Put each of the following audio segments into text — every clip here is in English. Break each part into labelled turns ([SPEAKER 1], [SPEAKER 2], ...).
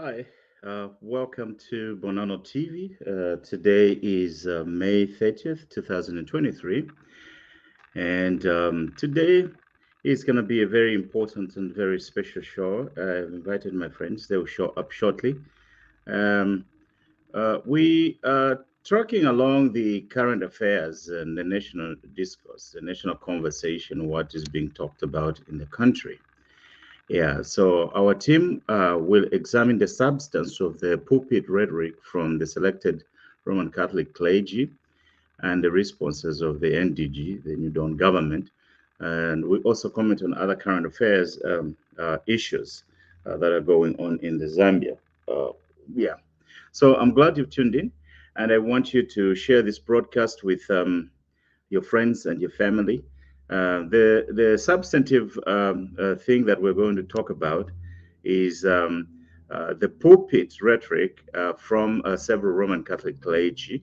[SPEAKER 1] Hi, welcome to Bonano TV. Today is May 30th, 2023, and today is going to be a very important and very special show. I've invited my friends, they will show up shortly. Um, we are tracking along the current affairs and the national discourse, the national conversation, what is being talked about in the country. Yeah, so our team will examine the substance of the pulpit rhetoric from the selected Roman Catholic clergy and the responses of the NDG, the New Dawn government. And we also comment on other current affairs issues that are going on in the Zambia. Uh, yeah, so I'm glad you've tuned in, and I want you to share this broadcast with your friends and your family. The substantive thing that we're going to talk about is the pulpit rhetoric from several Roman Catholic clergy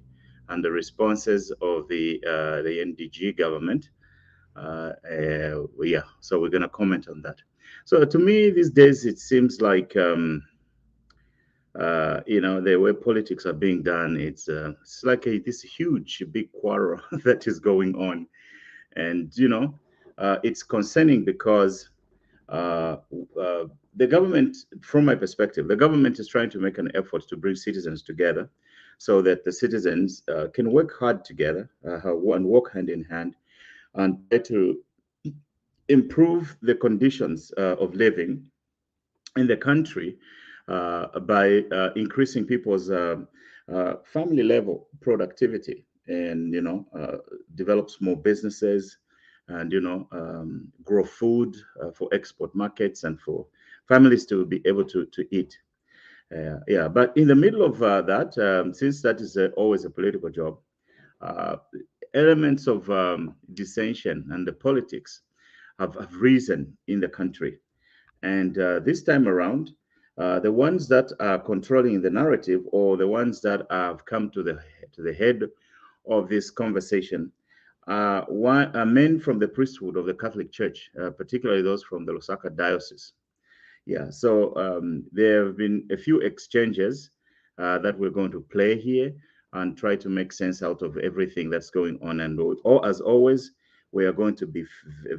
[SPEAKER 1] and the responses of the NDG government. Yeah, so we're going to comment on that. So to me, these days it seems like the way politics are being done, it's like this huge big quarrel that is going on, and it's concerning because uh, uh, the government, from my perspective, the government is trying to make an effort to bring citizens together so that the citizens can work hard together and work hand in hand and try to improve the conditions of living in the country by increasing people's family level productivity, and develop small businesses, and grow food for export markets and for families to be able to eat. Yeah, but in the middle of that, since that is always a political job, uh, elements of dissension and the politics have risen in the country. And this time around, the ones that are controlling the narrative, or the ones that have come to the head of this conversation, are men from the priesthood of the Catholic Church, particularly those from the Lusaka diocese. Yeah, so there have been a few exchanges that we're going to play here and try to make sense out of everything that's going on. And as always, we are going to be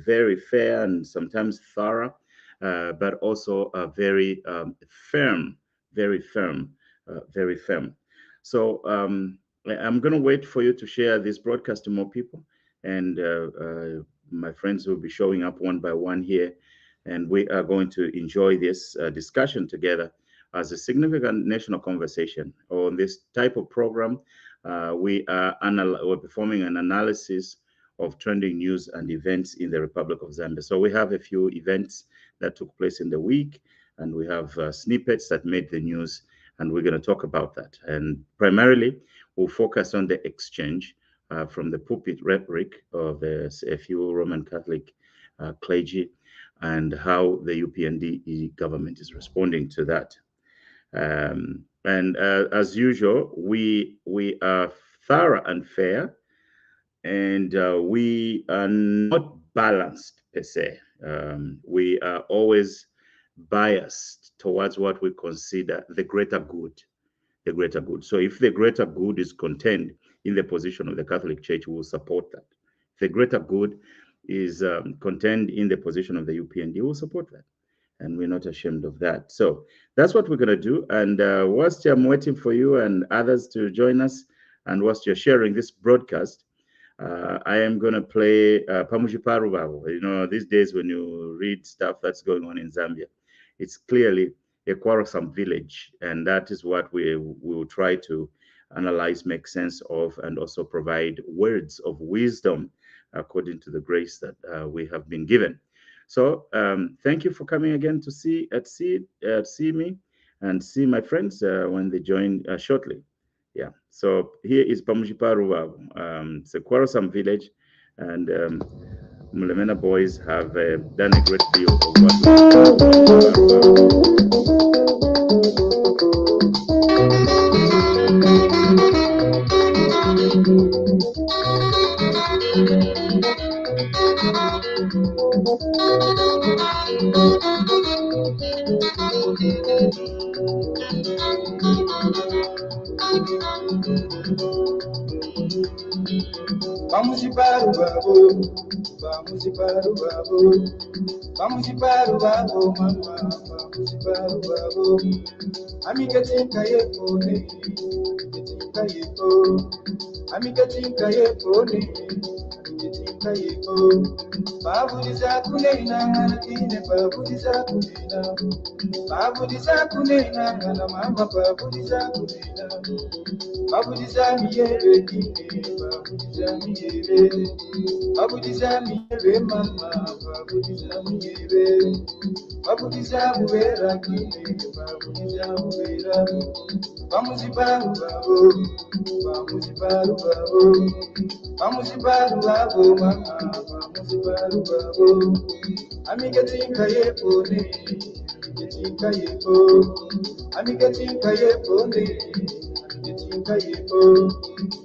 [SPEAKER 1] very fair and sometimes thorough, but also very firm, very firm, very firm. So I'm going to wait for you to share this broadcast to more people, and my friends will be showing up one by one here, and we are going to enjoy this discussion together as a significant national conversation. On this type of program, we're performing an analysis of trending news and events in the Republic of Zambia. So we have a few events that took place in the week, and we have snippets that made the news, and we're going to talk about that. And primarily, we'll focus on the exchange from the pulpit rhetoric of a few Roman Catholic clergy, and how the UPND government is responding to that. And as usual, we are thorough and fair, and we are not balanced per se. We are always biased towards what we consider the greater good. The greater good. So if the greater good is contained in the position of the Catholic Church, we will support that. If the greater good is contained in the position of the UPND, we will support that. And we're not ashamed of that. So that's what we're going to do. And whilst I'm waiting for you and others to join us, and whilst you're sharing this broadcast, I am going to play Pamuji Parubabo. These days when you read stuff that's going on in Zambia, it's clearly a quarrelsome village. And that is what we will try to analyze, make sense of, and also provide words of wisdom according to the grace that we have been given. So thank you for coming again to see me and see my friends when they join shortly. Yeah. So here is Pamujiparu. It's a quarrelsome village, and Mulemena boys have done a great deal of
[SPEAKER 2] Vamos de para o babo, vamos de para o babo, vamos de para o babo, mamá, vamos de para o babo. Amiga tinka yepone, tinka yepo, amiga tinka yepone, tinka yepo. Babu dizakunena ngana kine babu dizakunena, babu dizakunena ngana mama babu dizakunena. Babu dizami yebe kine, babu dizami yebe, babu dizami yebe mama, babu dizami yebe, babu dizamu vera kine, babu dizamu vera. Vamos de baru babo, vamos de baru babo, vamos de baru babo mama, vamos de baru babo. Amiga tinka yepone, amiga tinka yepo, amiga tinka yepone.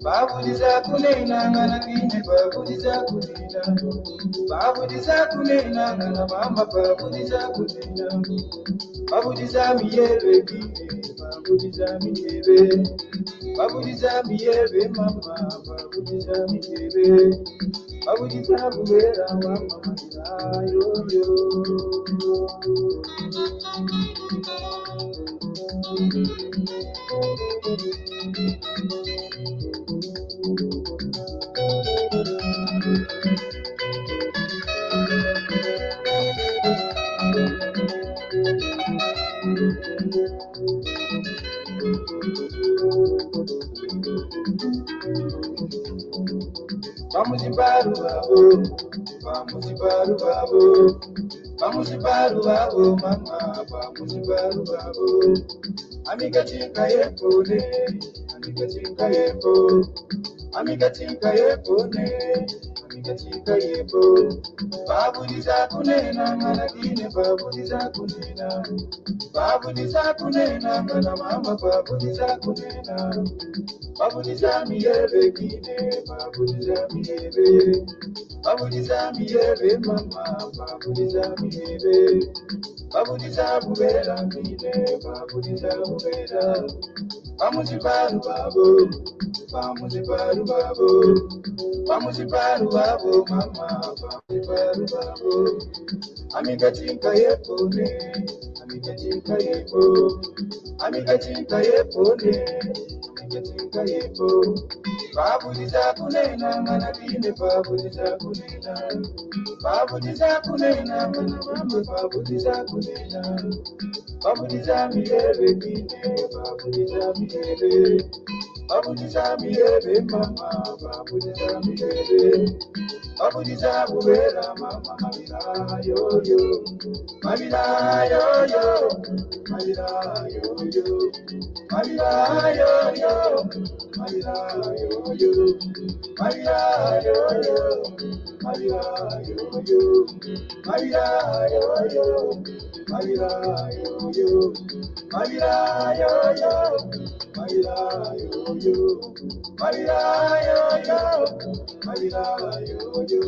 [SPEAKER 2] Babu dizakunena ngana kine babu dizakunena, babu dizakunena ngana mama babu dizakunena, babu dizami yebe kine babu dizami yebe, babu dizami yebe mama babu dizami yebe, babu dizamu vera mama yo yo. Vamos de baru babo, vamos de baru babo, vamos de baru babo, mama, vamos de baru babo. Amiga tinka yepone, amiga tinka yepo, amiga tinka yepone, amiga tinka yepo. Babu dizakunena ngana kine babu dizakunena, babu dizakunena ngana mama babu dizakunena. Babu dizami yebe kine, babu dizami yebe, babu dizami yebe mama, babu dizami yebe, babu dizamu vera kine, babu dizamu vera. Vamos de baru babo, vamos de baru babo, vamos de baru babo mama, vamos de baru babo. Amiga tinka yepone, amiga tinka yepo, amiga tinka yepone. Babu dizakunena ngana kine babu dizakunena, babu dizakunena ngana mama babu dizakunena, babu dizami yebe kine babu dizami yebe, babu dizami yebe mama babu dizami yebe, babu dizamu vera mama mabira yo yo, mabira yo yo, mabira yo yo. Maria yo yo, Maria yo yo, Maria yo yo, Maria yo yo, Maria yo yo, Maria yo yo, Maria yo yo, Maria yo yo, Maria yo yo, Maria yo yo.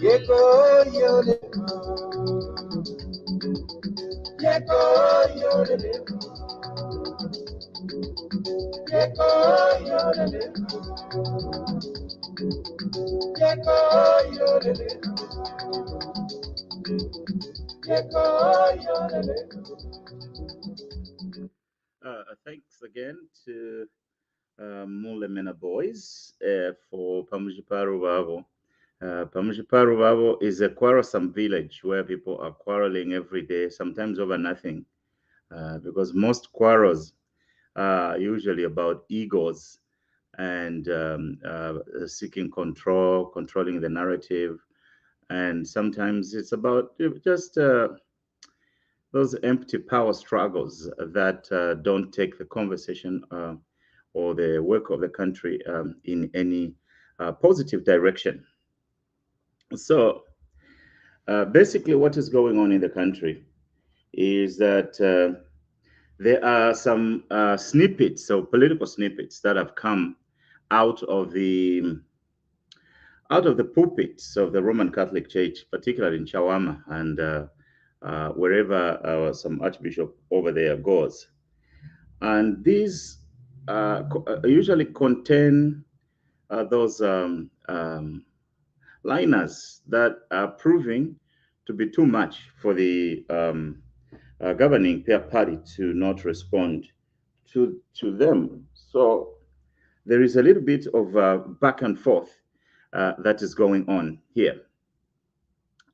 [SPEAKER 2] Yeko yole ma, yeko yole ma, yeko yole ma, yeko yole ma,
[SPEAKER 1] Thanks again to Mulemena Boys for Pamujiparu Vavo. Pamujiparu Vavo is a quarrelsome village where people are quarreling every day, sometimes over nothing, because most quarrels are usually about egos and seeking control, controlling the narrative. And sometimes it's about just those empty power struggles that don't take the conversation or the work of the country in any positive direction. So basically, what is going on in the country is that there are some snippets, so political snippets that have come out of the pulpits of the Roman Catholic Church, particularly in Chawama and wherever some archbishop over there goes. And these usually contain those liners that are proving to be too much for the governing party to not respond to them. So there is a little bit of back and forth that is going on here.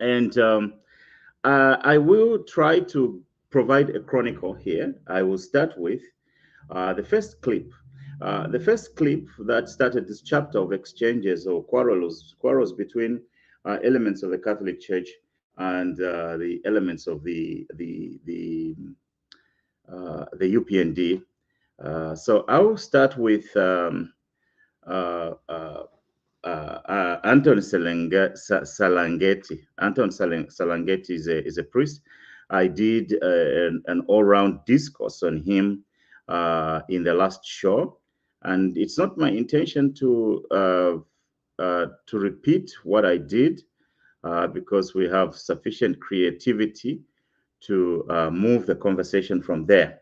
[SPEAKER 1] And I will try to provide a chronicle here. I will start with the first clip. The first clip that started this chapter of exchanges or quarrels between elements of the Catholic Church and the elements of the UPND. So I will start with uh, uh, Anton Salangeti. Anton Salangeti is a priest. I did an all-round discourse on him in the last show, and it's not my intention to repeat what I did because we have sufficient creativity to move the conversation from there.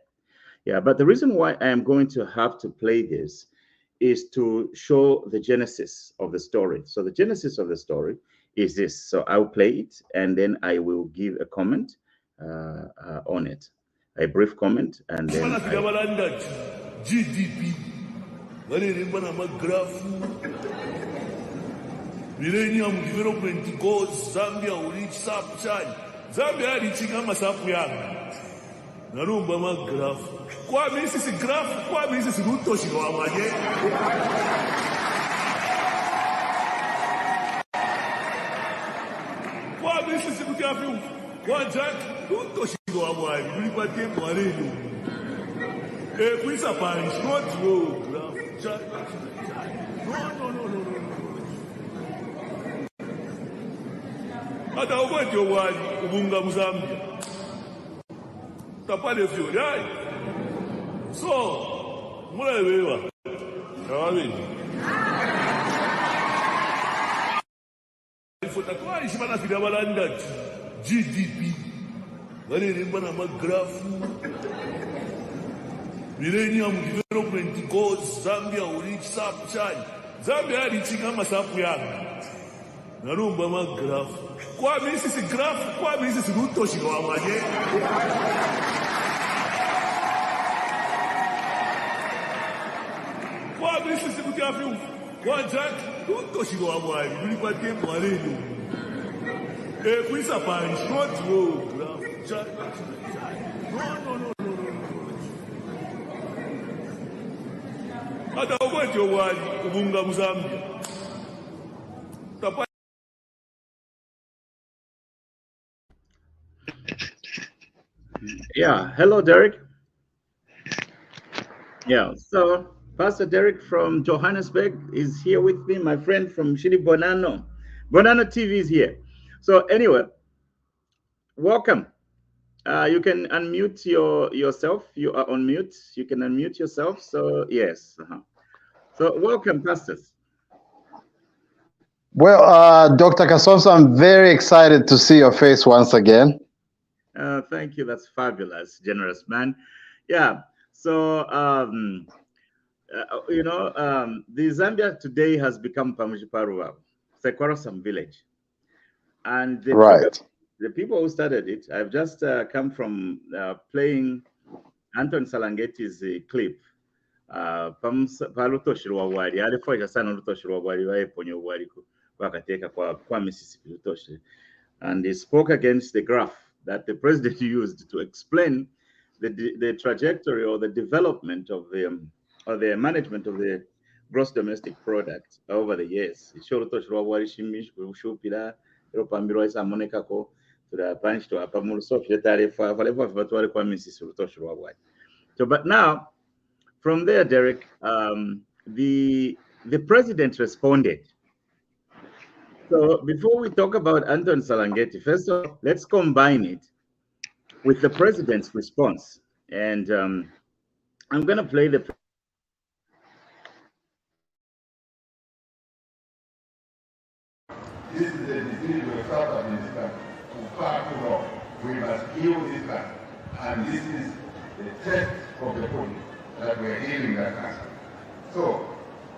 [SPEAKER 1] Yeah, but the reason why I am going to have to play this is to show the genesis of the story. So the genesis of the story is this. So I'll play it and then I will give a comment on it, a brief comment, and then
[SPEAKER 3] GDP varirimba namagrafu millennium development goals Zambia will reach sub-chai. Zambia reaching amasapu yanga narumba magrafu kwa misi grafu kwa misi rutoshi wa maje kwa misi kutafu kwa jack rutoshi wa maje ulipatie mwarenu questa Paris not go no. Hata ukwete wali ubunga Mzambia tapale fiori ai so mulewewa kawabi ifuta kwa ishibana fida balanda GDP varirimba na magrafu millennium development goals Zambia will reach sub-chai. Zambia reaching amasapu yanga narumba magrafu kwa misi grafu kwa misi rutoshi wa maje kwa misi kutafu kwa jack rutoshi wa maje ulipatie mwarenu questa Paris not go no. Hata ukwete wali ubunga Mzambia tapale.
[SPEAKER 1] Yeah, hello Derek. Yeah, so Pastor Derek from Johannesburg is here with me, my friend from Shini Bonano. Bonano TV is here. So anyway, welcome. You can unmute yourself. You are on mute. You can unmute yourself. So yes. So welcome, pastors.
[SPEAKER 4] Well, Dr. Kasonso, I'm very excited to see your face once again.
[SPEAKER 1] Thank you. That's fabulous, generous man. Yeah. So the Zambia today has become Pamujiparuwa. It's a quarrelsome village, and
[SPEAKER 4] Right.
[SPEAKER 1] the people who started it, I've just come from playing Anton Salangeti's clip. Palutoshi lwabwali alifurahisha sana olutoshi lwabwali lwayeponya obwali bwakateeka kwa Mississippi lutoshi, and he spoke against the graph that the president used to explain the trajectory or the development of the management of the gross domestic product over the years. Ekyo olutoshi lwabwali shupira lopambirwa isa amonekako tulapanshi twapa mu lusofi letalefa valefa vatwale kwa Mississippi olutoshi lwabwali. So but now from there, Derek, the president responded. So before we talk about Anton Salangeti, first of all, let's combine it with the president's response. And I'm going to play the.
[SPEAKER 5] This is the disease we suffer in this country for far too long. We must heal this country. And this is the test of the pulpit that we are healing that cancer. So,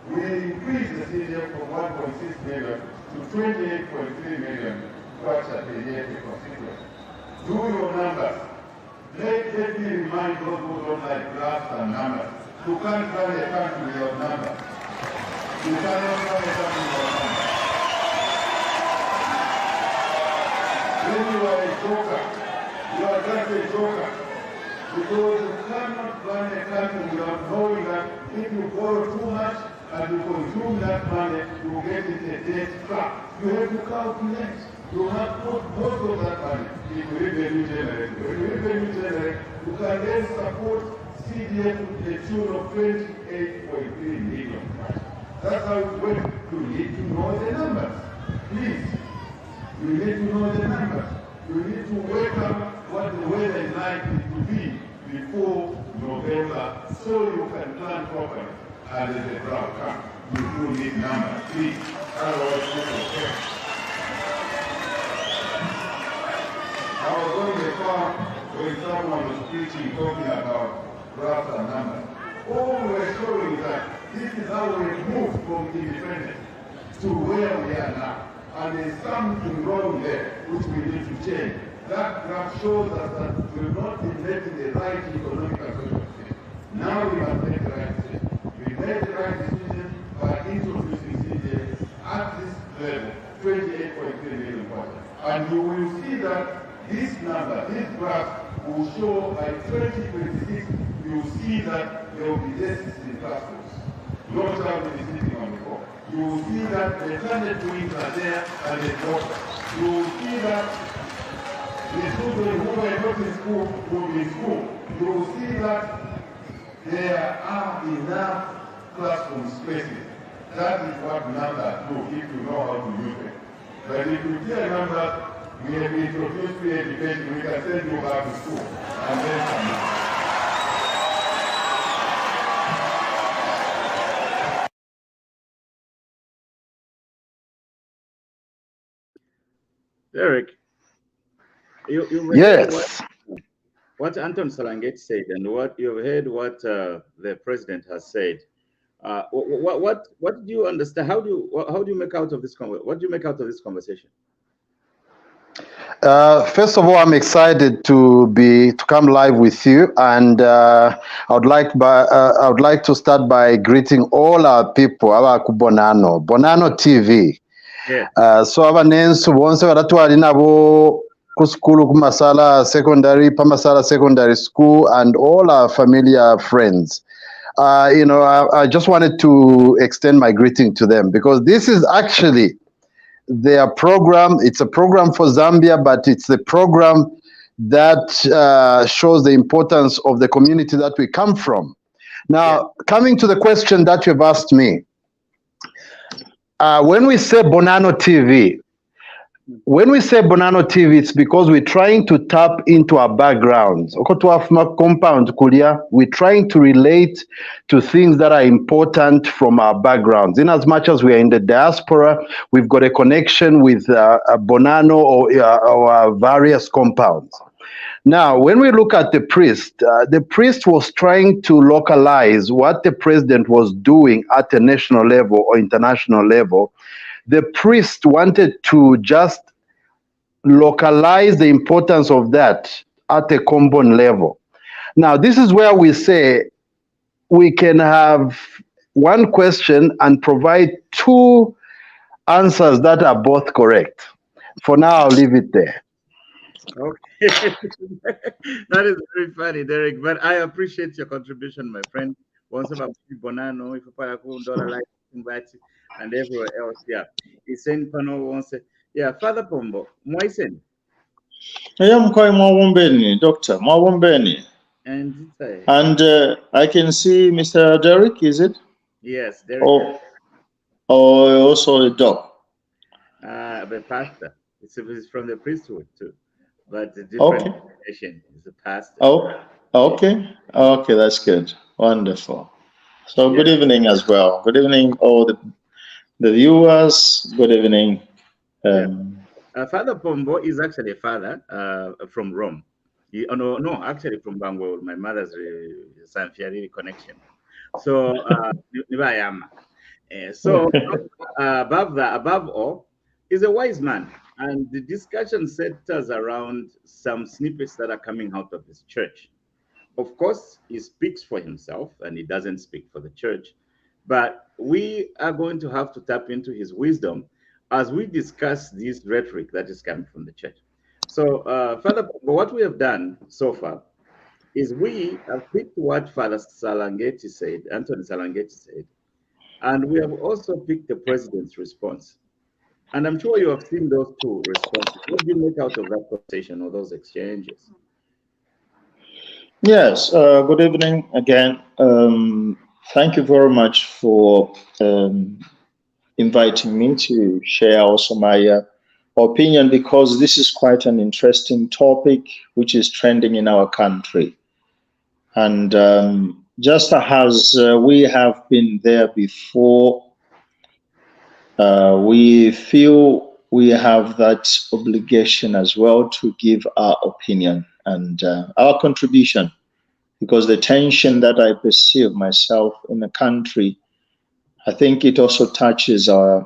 [SPEAKER 5] we increased the CDF from 1.6 million to 28.3 million per pediatric constituency. Do your numbers. Let me remind those who don't like graphs and numbers. You can't run a country without numbers. You cannot run a country without numbers. When you are a joker, you are just a joker. Because you cannot run a country without knowing that if you borrow too much and you consume that money, you get into a debt trap. You have to calculate. You have put most of that money into revenue generating. When you revenue generate, you can then support CDF to the tune of 28.3 million. That's how it works. You need to know the numbers. Please. You need to know the numbers. You need to work out what the weather is likely to be before November so you can plan properly. And as the drought comes, you do need numbers, please. Otherwise, you will fail. I was on the farm when someone was preaching, talking about graphs and numbers. All we were showing that this is how we moved from independence to where we are now. And there's something wrong there which we need to change. That graph shows us that we've not been making the right economic and social decision. Now we must make the right decision. We made the right decision by introducing CDA at this level, 28.3 million persons. And you will see that this number, this graph, will show by 2026, you will see that there will be deficits in classrooms. No child will be sitting on the floor. You will see that the standard twins are there and the doctors. You will see that the children who were not in school will be in school. You will see that there are enough classroom spaces. That is what numbers do if you know how to use them. But if you tell numbers, we have introduced free education, we can send you back to school and then come.
[SPEAKER 1] Derek, you
[SPEAKER 4] Yes.
[SPEAKER 1] what Anton Salangeti said and what you've heard what the president has said. What do you understand? How do you make out of this what do you make out of this conversation?
[SPEAKER 4] First of all, I'm excited to come live with you, and I would like to start by greeting all our people. Bonano TV.
[SPEAKER 1] Yeah.
[SPEAKER 4] So abanensi bonse baratwali nabo ku school ku Masala Secondary School, and all our familiar friends. I just wanted to extend my greeting to them because this is actually their program. It's a program for Zambia, but it's the program that shows the importance of the community that we come from. Now, coming to the question that you've asked me, when we say Bonano TV, it's because we're trying to tap into our backgrounds. Compound, we're trying to relate to things that are important from our backgrounds. In as much as we are in the diaspora, we've got a connection with Bonano or various compounds. Now, when we look at the priest was trying to localize what the president was doing at a national level or international level. The priest wanted to just localize the importance of that at a common level. Now, this is where we say we can have one question and provide two answers that are both correct. For now, I'll leave it there.
[SPEAKER 1] Okay. That is very funny, Derek. But I appreciate your contribution, my friend. Once about Bonano, if you dollar like invite and everywhere else. Yeah. He's saying Pano wants yeah, Father Pombo, Moisen.
[SPEAKER 6] I'm calling Mwawombeni, Doctor Mwawombeni.
[SPEAKER 1] And it's
[SPEAKER 6] And I can see Mr. Derek, is it?
[SPEAKER 1] yes, Derek.
[SPEAKER 6] Oh, oh, also a doc.
[SPEAKER 1] The pastor. It's from the priesthood too, but a different
[SPEAKER 6] Okay.
[SPEAKER 1] nation. He's a pastor.
[SPEAKER 6] Oh, okay. Okay, that's good. Wonderful. So
[SPEAKER 1] Yeah.
[SPEAKER 6] good evening as well. Good evening, all the viewers. Good evening.
[SPEAKER 1] Yeah.
[SPEAKER 6] Um,
[SPEAKER 1] Father Pombo is actually a father from Rome. Oh, no, actually from Bangor. My mother's Sanfiari connection. So, Nibayama. So above all, is a wise man. And the discussion centers around some snippets that are coming out of his church. Of course, he speaks for himself and he doesn't speak for the church. But we are going to have to tap into his wisdom as we discuss this rhetoric that is coming from the church. So, Father, what we have done so far is we have picked what Father Salangeti said, Anthony Salangeti said, and we have also picked the president's response. And I'm sure you have seen those two responses. What do you make out of that conversation or those exchanges?
[SPEAKER 6] yes. Good evening again. Thank you very much for inviting me to share also my opinion, because this is quite an interesting topic which is trending in our country. And just as we have been there before, we feel we have that obligation as well to give our opinion and our contribution, because the tension that I perceive myself in the country, I think it also touches our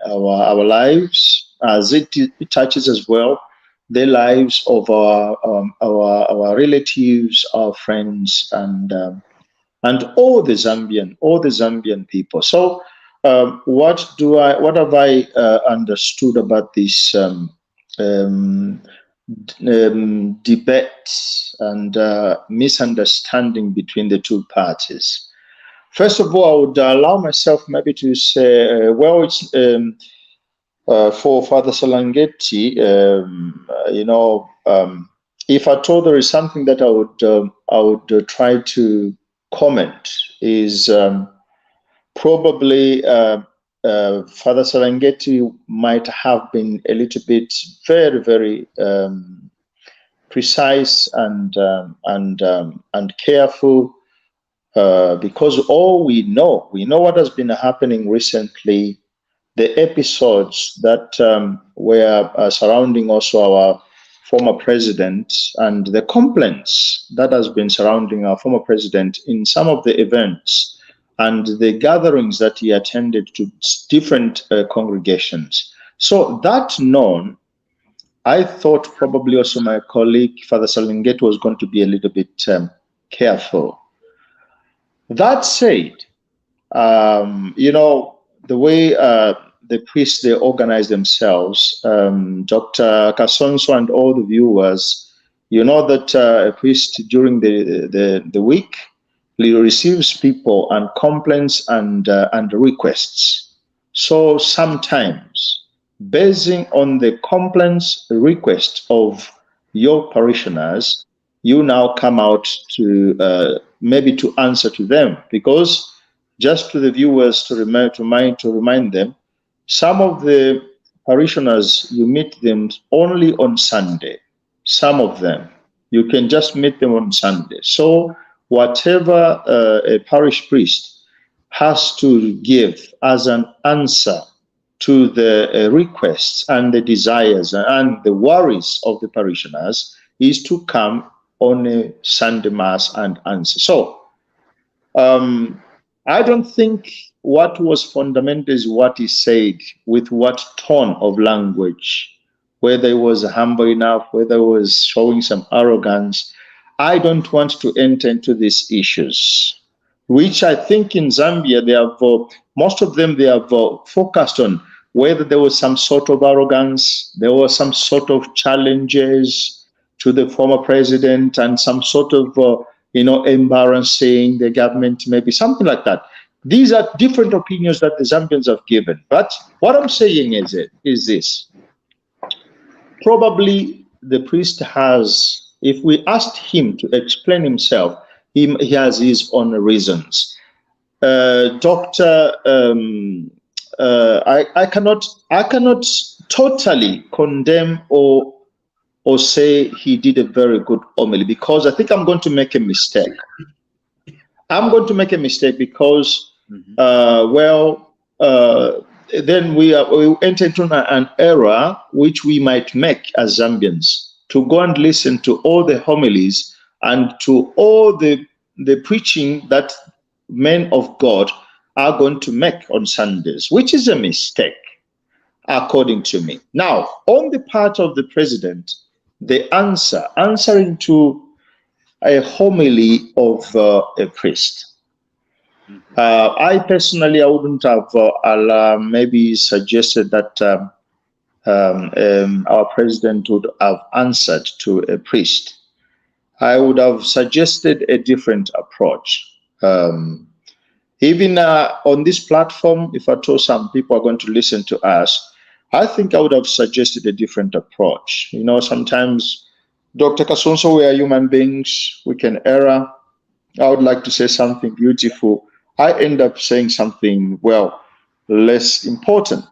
[SPEAKER 6] lives, as it touches as well the lives of our relatives, our friends, and all the Zambian people. So, what have I understood about this um, debate and misunderstanding between the two parties? First of all, I would allow myself maybe to say, well, it's for Father Salangeti, if at all there is something that I would try to comment is probably Father Serengeti might have been a little bit very, very precise and careful, because all we know what has been happening recently, the episodes that were surrounding also our former president, and the complaints that has been surrounding our former president in some of the events and the gatherings that he attended to different congregations. So that known, I thought probably also my colleague Father Salinget was going to be a little bit careful. That said, the way the priests they organize themselves, Dr. Kasonso and all the viewers, you know that a priest during the week he receives people and complaints and requests. So sometimes, basing on the complaints request of your parishioners, you now come out to maybe to answer to them, because just to the viewers to remind them, some of the parishioners you meet them only on Sunday. Some of them you can just meet them on Sunday. So whatever a parish priest has to give as an answer to the requests and the desires and the worries of the parishioners is to come on a Sunday Mass and answer. So I don't think what was fundamental is what he said with what tone of language, whether he was humble enough, whether he was showing some arrogance. I don't want to enter into these issues, which I think in Zambia, they have, most of them, they have focused on whether there was some sort of arrogance, there was some sort of challenges to the former president and some sort of, embarrassing the government, maybe something like that. These are different opinions that the Zambians have given. But what I'm saying is this. Probably the priest has, if we asked him to explain himself, he has his own reasons. Doctor, I cannot totally condemn or say he did a very good homily, because I think I'm going to make a mistake. I'm going to make a mistake because, then we enter into an era which we might make as Zambians to go and listen to all the homilies and to all the preaching that men of God are going to make on Sundays, which is a mistake, according to me. Now, on the part of the president, the answering to a homily of a priest. I personally, I wouldn't have maybe suggested that our president would have answered to a priest. I would have suggested a different approach. Even on this platform, if I told some people are going to listen to us, I think I would have suggested a different approach. Sometimes, Dr. Kasonso, we are human beings, we can err. I would like to say something beautiful. I end up saying something, less important.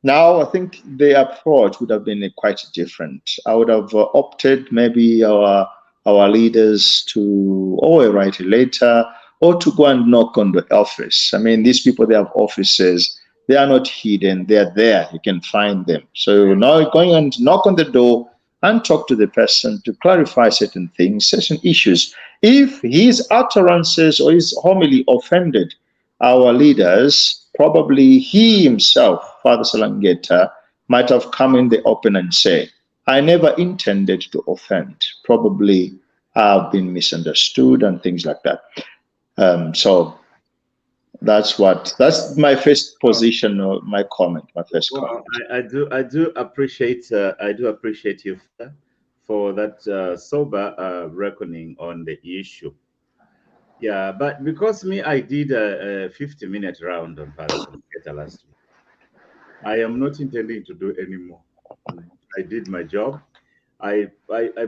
[SPEAKER 6] Now, I think the approach would have been quite different. I would have opted maybe our leaders to write a letter or to go and knock on the office. I mean, these people, they have offices. They are not hidden. They are there. You can find them. So now going and knock on the door and talk to the person to clarify certain things, certain issues. If his utterances or his homily offended our leaders, probably he himself, Father Salangeta, might have come in the open and say, I never intended to offend. Probably I've been misunderstood and things like that. So that's my first position or my comment, my first comment.
[SPEAKER 1] I do appreciate you for that sober reckoning on the issue. Yeah, but because I did a 50-minute round on Father Salangeta last week. I am not intending to do any more. I did my job. I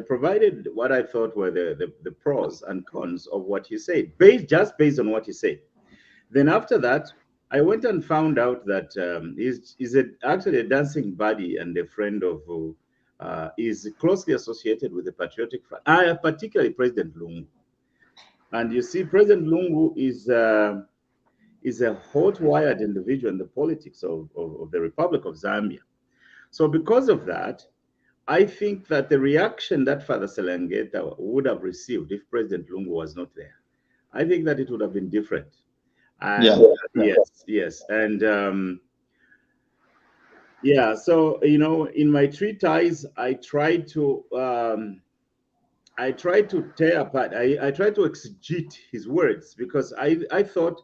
[SPEAKER 1] provided what I thought were the pros and cons of what he said, based on what he said. Then after that, I went and found out that he's actually a dancing buddy and a friend of is closely associated with the Patriotic Front, particularly President Lungu. And you see, President Lungu is a hot-wired individual in the politics of the Republic of Zambia. So because of that, I think that the reaction that Father Salangeta would have received if President Lungu was not there, I think that it would have been different. And, yes. And so, in my treatise, I tried to tear apart, I tried to exegete his words, because I thought,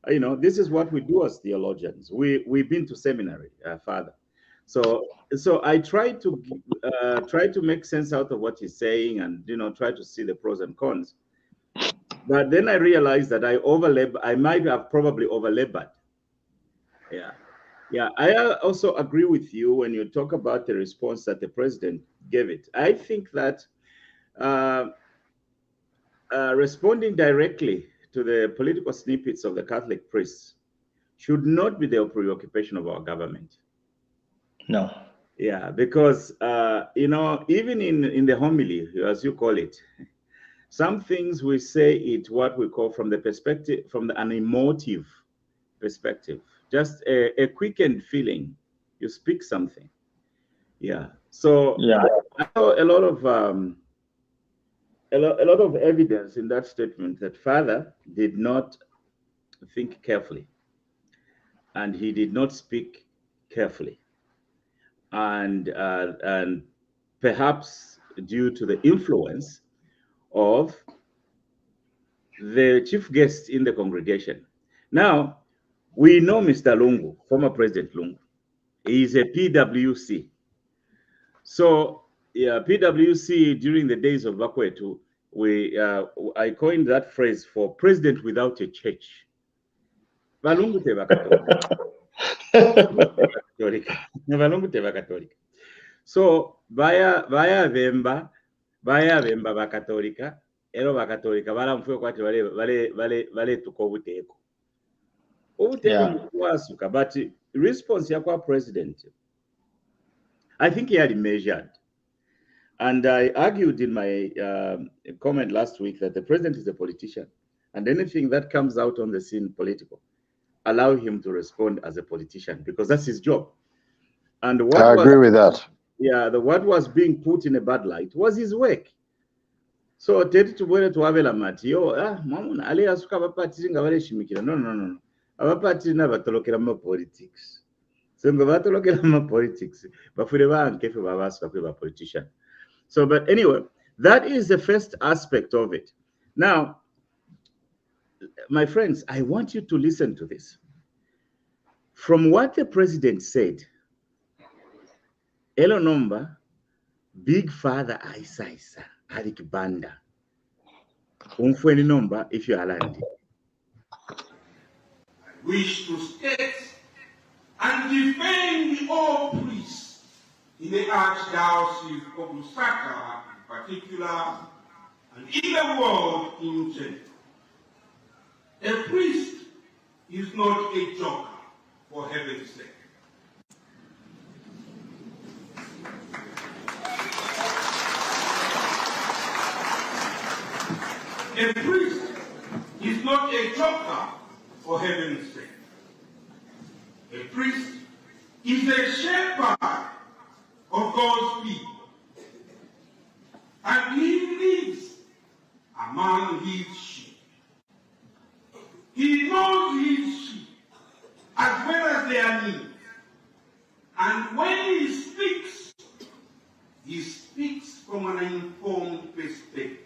[SPEAKER 1] this is what we do as theologians. We've been to seminary, Father. So I tried to make sense out of what he's saying and, try to see the pros and cons. But then I realized that I might have probably overlabored. Yeah. I also agree with you when you talk about the response that the president gave it. I think that responding directly to the political snippets of the Catholic priests should not be the preoccupation of our government.
[SPEAKER 6] No.
[SPEAKER 1] Yeah, because even in the homily, as you call it, some things we say it what we call from an emotive perspective, just a quickened feeling. You speak something. Yeah. So I saw a lot of evidence in that statement that Father did not think carefully, and he did not speak carefully. and perhaps due to the influence of the chief guest in the congregation. Now, we know Mr. Lungu, former President Lungu. He is a PWC. So, yeah, PWC during the days of Bakwetu, I coined that phrase for president without a church. Balungu teba Catholic. So, vaya vemba bakatolika, ero bakatolika balamfwe kwati vale tuko obuteko. Obuteko mukwasuka, but response yakwa president, I think he had measured. And I argued in my comment last week that the president is a politician, and anything that comes out on the scene political, allow him to respond as a politician, because that's his job. And what
[SPEAKER 4] I agree with that.
[SPEAKER 1] Yeah, what was being put in a bad light was his work. So tete tubwere twabela mati yo mamuna ali asuka abapatiri nga baleshimikira no abapatiri nabatolokera mu politics. So nga batolokera mu politics bafure bankefe babasuka kwe ba politician. So but anyway, that is the first aspect of it. Now, my friends, I want you to listen to this. From what the president said, Elo Nomba, Big Father Isaisa, Alik Banda, Umfweni Nomba, if you are landing.
[SPEAKER 7] I wish to state and defend all priests in the Archdiocese of Lusaka in particular, and in the world in general. A priest is not a joker, for heaven's sake. A priest is not a joker, for heaven's sake. A priest is a shepherd of God's people. And he lives among his sheep. He knows his sheep as well as their needs. And when he speaks from an informed perspective.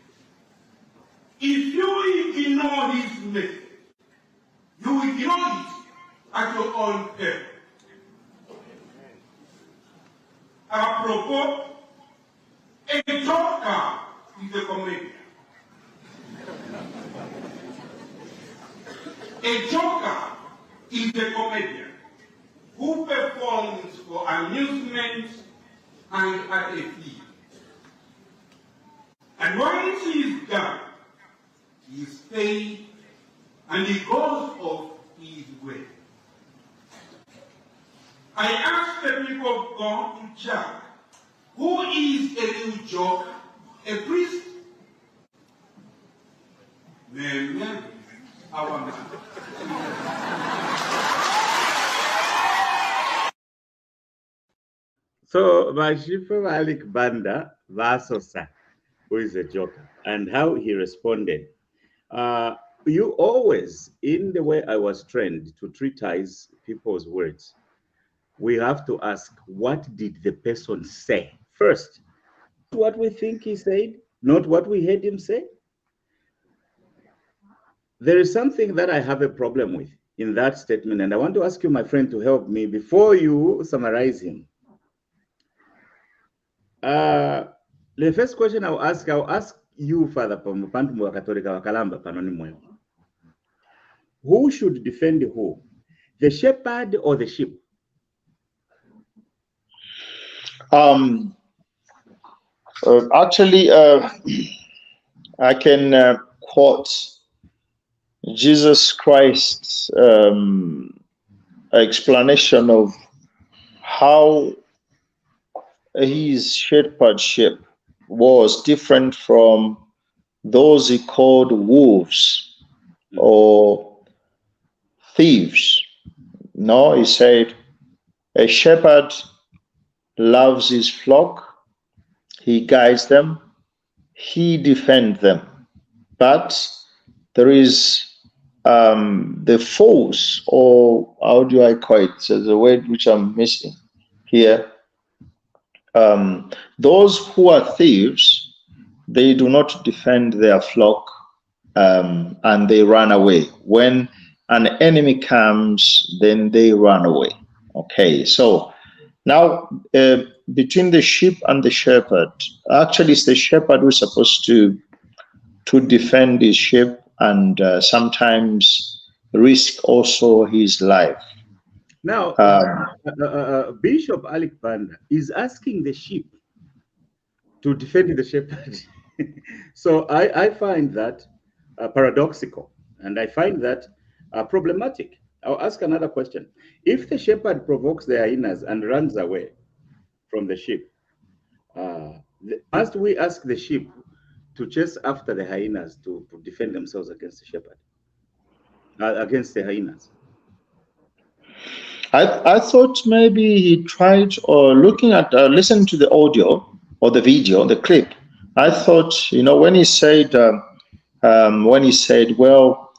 [SPEAKER 7] If you ignore his message, you ignore it at your own peril. Apropos, a joker is a comedian. A joker is a comedian who performs for amusement and at a fee. And once he is done, he is paid and he goes off his way. I ask the people of God to judge who is a real joker, a priest? Amen. Our man.
[SPEAKER 1] So, Mashifa Malik Banda Vasosa, who is a joker, and how he responded. You always, in the way I was trained to treatise people's words, we have to ask, what did the person say first? What we think he said, not what we heard him say. There is something that I have a problem with in that statement, and I want to ask you, my friend, to help me before you summarize him. The first question I'll ask you, Father Pamupantu Katolika Wakalamba Panoni. Who should defend who? The shepherd or the sheep?
[SPEAKER 6] Actually, I can quote Jesus Christ's explanation of how his shepherdship was different from those he called wolves or thieves. No, he said, a shepherd loves his flock, he guides them, he defends them. But there is the force, or how do I call it? So the word which I'm missing here, those who are thieves, they do not defend their flock, and they run away. When an enemy comes, then they run away. Okay, so now between the sheep and the shepherd, actually it's the shepherd who's supposed to defend his sheep and sometimes risk also his life.
[SPEAKER 1] Now, Bishop Alec Banda is asking the sheep to defend the shepherd. So I find that paradoxical, and I find that problematic. I'll ask another question. If the shepherd provokes the hyenas and runs away from the sheep, must we ask the sheep to chase after the hyenas to defend themselves against the shepherd, against the hyenas?
[SPEAKER 6] I thought maybe he tried, or looking at, listening to the audio or the video, the clip. I thought, when he said, well,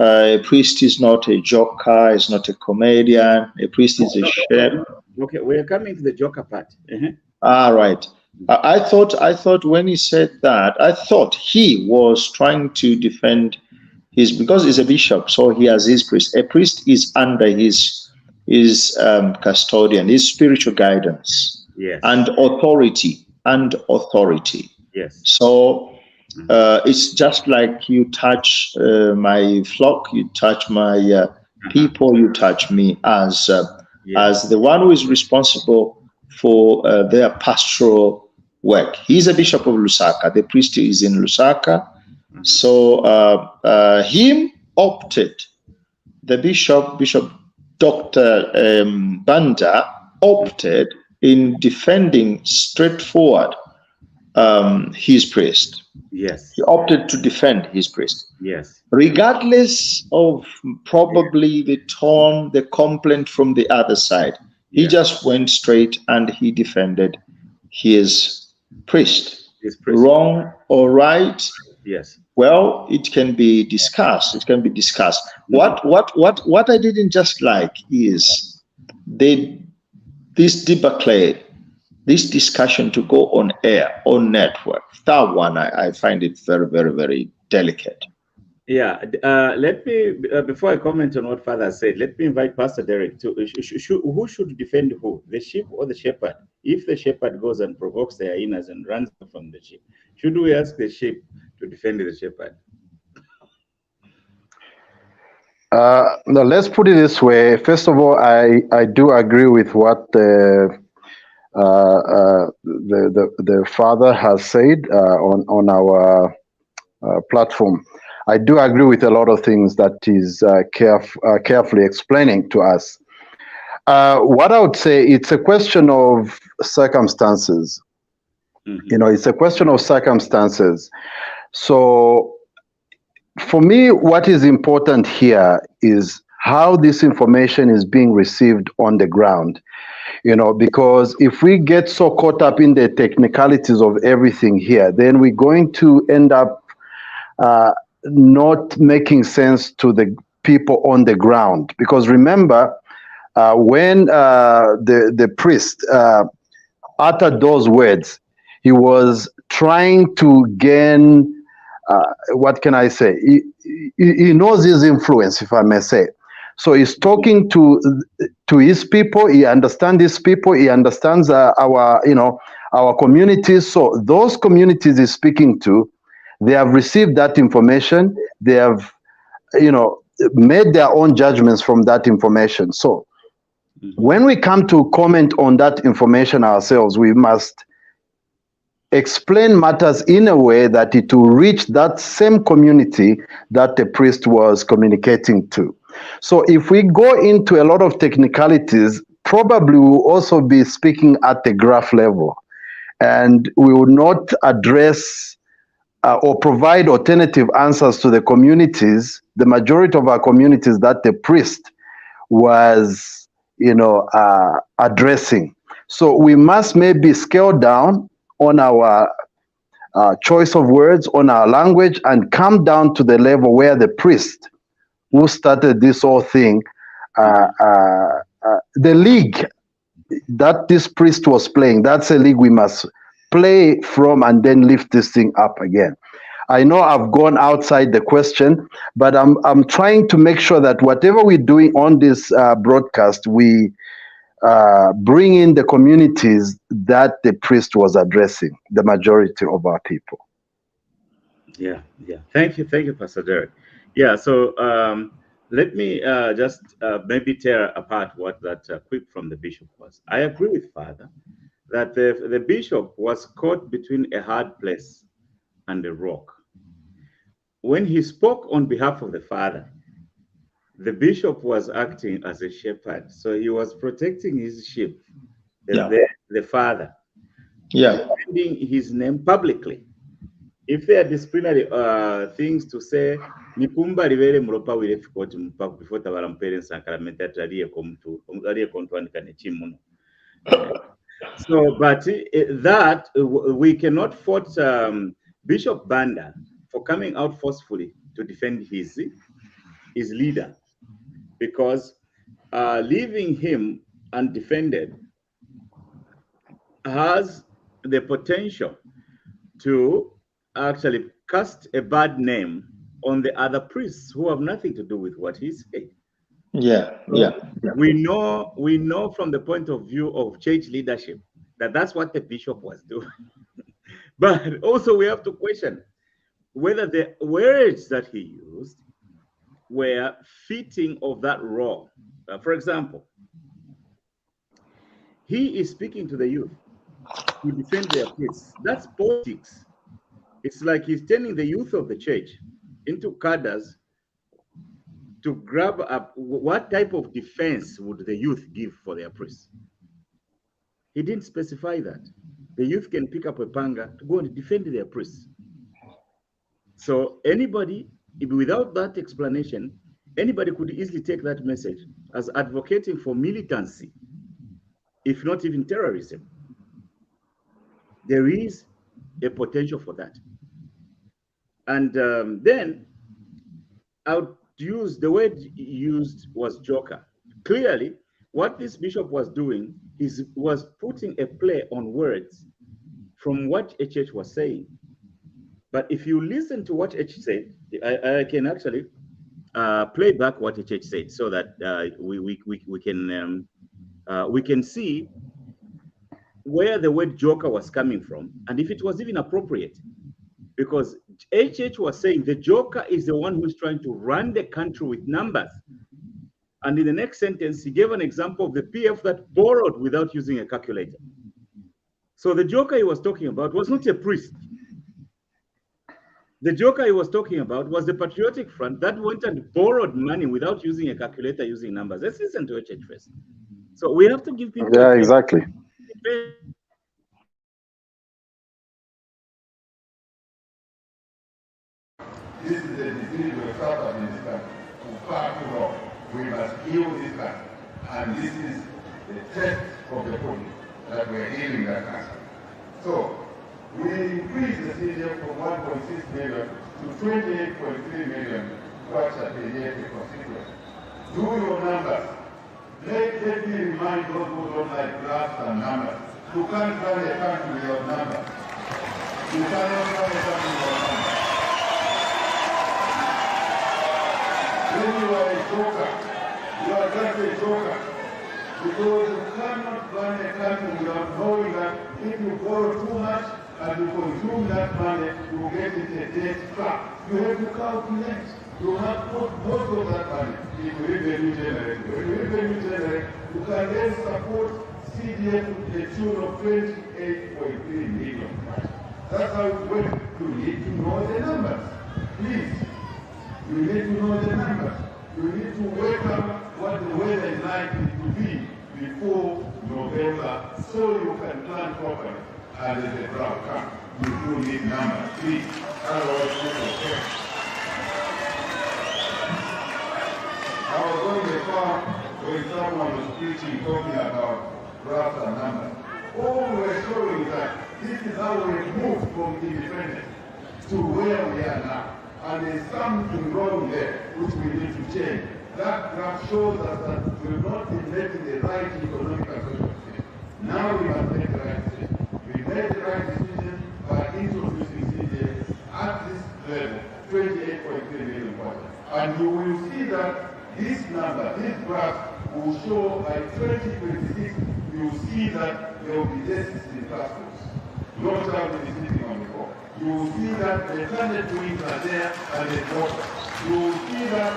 [SPEAKER 6] a priest is not a joker, is not a comedian, a priest is a shepherd.
[SPEAKER 1] Okay, we are coming to the joker part.
[SPEAKER 6] Right. I thought when he said that, I thought he was trying to defend because he's a bishop, so he has his priest. A priest is under his custodian, his spiritual guidance,
[SPEAKER 1] yes,
[SPEAKER 6] and authority.
[SPEAKER 1] Yes.
[SPEAKER 6] So it's just like you touch my flock, you touch my people, you touch me as the one who is responsible for their pastoral work. He's a bishop of Lusaka. The priest is in Lusaka. So the bishop Dr. Banda opted in defending straightforward his priest.
[SPEAKER 1] Yes.
[SPEAKER 6] He opted to defend his priest.
[SPEAKER 1] Yes.
[SPEAKER 6] Regardless of probably the tone, the complaint from the other side. He just went straight and he defended his priest. Wrong or right?
[SPEAKER 1] Yes.
[SPEAKER 6] Well, it can be discussed. What I didn't just like is this debacle, this discussion to go on air, on network. That one, I find it very, very, very delicate.
[SPEAKER 1] Yeah. Let me, before I comment on what Father said, let me invite Pastor Derek to, who should defend who, the sheep or the shepherd? If the shepherd goes and provokes the hyenas and runs from the sheep, should we ask the sheep to defend the shepherd?
[SPEAKER 4] No, let's put it this way. First of all, I do agree with what the father has said on our platform. I do agree with a lot of things that is carefully explaining to us. What I would say, it's a question of circumstances. Mm-hmm. It's a question of circumstances. So for me, what is important here is how this information is being received on the ground. Because if we get so caught up in the technicalities of everything here, then we're going to end up not making sense to the people on the ground. Because remember, when the priest uttered those words, he was trying to gain, what can I say? He knows his influence, if I may say. So he's talking to his people. He understands his people. He understands our communities. So those communities he's speaking to, they have received that information. They have, made their own judgments from that information. So when we come to comment on that information ourselves, we must explain matters in a way that it will reach that same community that the priest was communicating to. So if we go into a lot of technicalities, probably we'll also be speaking at the graph level, and we will not address or provide alternative answers to the communities, the majority of our communities that the priest was, addressing. So we must maybe scale down on our choice of words, on our language, and come down to the level where the priest who started this whole thing, the league that this priest was playing. That's a league we must play from and then lift this thing up again. I know I've gone outside the question, but I'm trying to make sure that whatever we're doing on this broadcast, we bring in the communities that the priest was addressing, the majority of our people.
[SPEAKER 1] Yeah. Thank you, Pastor Derek. Yeah. So let me just maybe tear apart what that quip from the bishop was. I agree with Father that the bishop was caught between a hard place and a rock. When he spoke on behalf of the Father, the bishop was acting as a shepherd, so he was protecting his sheep, the Father, defending his name publicly. If there are disciplinary things to say, nikumba livere mulopa wile fikoti mpaka before tabara mpere sankaramenti ataliye kontwandika nechimuno. So, but that we cannot fault Bishop Banda for coming out forcefully to defend his leader, because leaving him undefended has the potential to actually cast a bad name on the other priests who have nothing to do with what he said. We know from the point of view of church leadership that that's what the bishop was doing. But also we have to question whether the words that he used were fitting of that role. For example, he is speaking to the youth to defend their priests. That's politics. It's like he's turning the youth of the church into cadres to grab up what type of defense would the youth give for their priests. He didn't specify that. The youth can pick up a panga to go and defend their priests. So anybody, without that explanation, anybody could easily take that message as advocating for militancy, if not even terrorism. There is a potential for that. And then I would use the word used was joker. Clearly, what this bishop was doing was putting a play on words from what a church was saying. But if you listen to what H said, I can actually play back what the church said so that we can see where the word joker was coming from and if it was even appropriate. Because HH was saying the joker is the one who's trying to run the country with numbers. And in the next sentence, he gave an example of the PF that borrowed without using a calculator. So the joker he was talking about was not a priest. The joker he was talking about was the Patriotic Front that went and borrowed money without using a calculator, using numbers. Let's listen to HH first. So we have to give people.
[SPEAKER 4] Yeah, exactly.
[SPEAKER 5] This is the disease we suffer in this country for far too long. We must heal this country. And this is the test of the pulpit that we are healing that country. So, we increased the CDF from 1.6 million to 28.3 million watts per year per constituency. Do your numbers. Let me remind those who don't like graphs and numbers. You can't run a country without numbers. You cannot run a country without numbers. When you are a joker, you are just a joker. Because you cannot run a country without knowing that if you borrow too much and you consume that money, you get into a debt trap. You have to calculate. You have to put most of that money into revenue generating. When you revenue generate, you can then support CDF to the tune of 28.3 million. That's how it works. You need to know the numbers. Please. You need to know the numbers. You need to wake up what the weather is likely to be before November so you can plan properly. And if the drought comes, you do need numbers, please. Otherwise, you will fail. I was on the farm when someone was preaching, talking about graphs and numbers. All we were showing that this is how we moved from independence to where we are now. And there's something wrong there which we need to change. That graph shows us that we're not implementing the right economic and social system. Now we must make the right decision. We made the right decision by introducing CDF at this level, 28.3 million watts. And you will see that this number, this graph, will show by 2026, you will see that there will be deficits in classrooms. No child will be sitting on the floor. You will see that the standard wings are there and the water. You will see that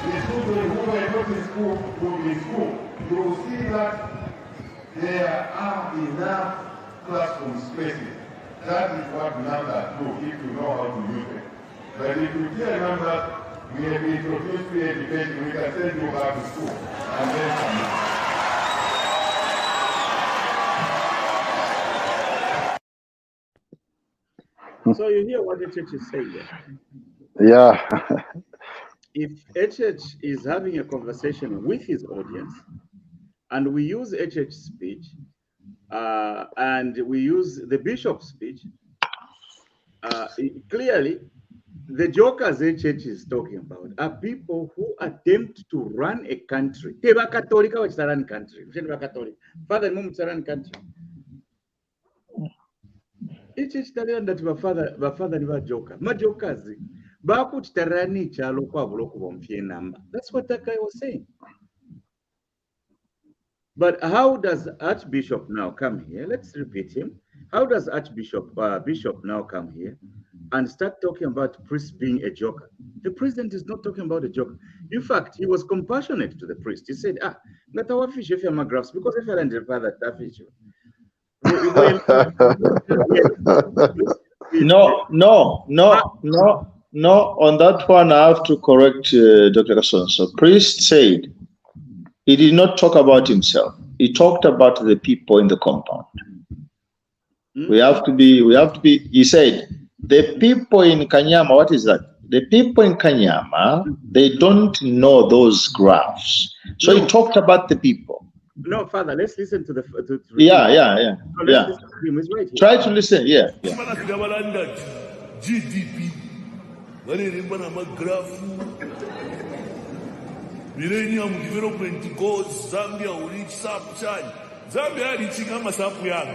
[SPEAKER 5] the children who are not in school will be in school. You will see that there are enough classroom spaces. That is what numbers do if you know how to use them. But if you hear numbers, we have introduced free education, we can send you back to school and then come back.
[SPEAKER 1] So you hear what HH is saying there?
[SPEAKER 4] Yeah.
[SPEAKER 1] If HH is having a conversation with his audience, and we use HH speech, and we use the bishop's speech, clearly, the jokers HH is talking about are people who attempt to run a country. Teba Catholic or run country. Father, mom run country. HH talion that father never joker. Ma jokers. Bakut tarani chalo kwa bloku bomfie number. That's what that guy was saying. But how does Archbishop now come here? Let's repeat him. How does Archbishop Bishop now come here and start talking about priest being a joker? The president is not talking about a joker. In fact, he was compassionate to the priest. He said, ngatawa fish if you're graphs because if you're under father, that fish.
[SPEAKER 6] No. On that one, I have to correct Dr. Kasonso. Priest said he did not talk about himself. He talked about the people in the compound. We have to be, he said, the people in Kanyama, what is that? The people in Kanyama, they don't know those graphs. So he talked about the people.
[SPEAKER 1] No, Father, let's listen to the...
[SPEAKER 6] Yeah.
[SPEAKER 1] Listen to him. He's right here.
[SPEAKER 6] Try to listen, yeah.
[SPEAKER 3] GDP. Millennium Development Goals, Zambia will reach sub-chan. Zambia reaching Amasapu Yang.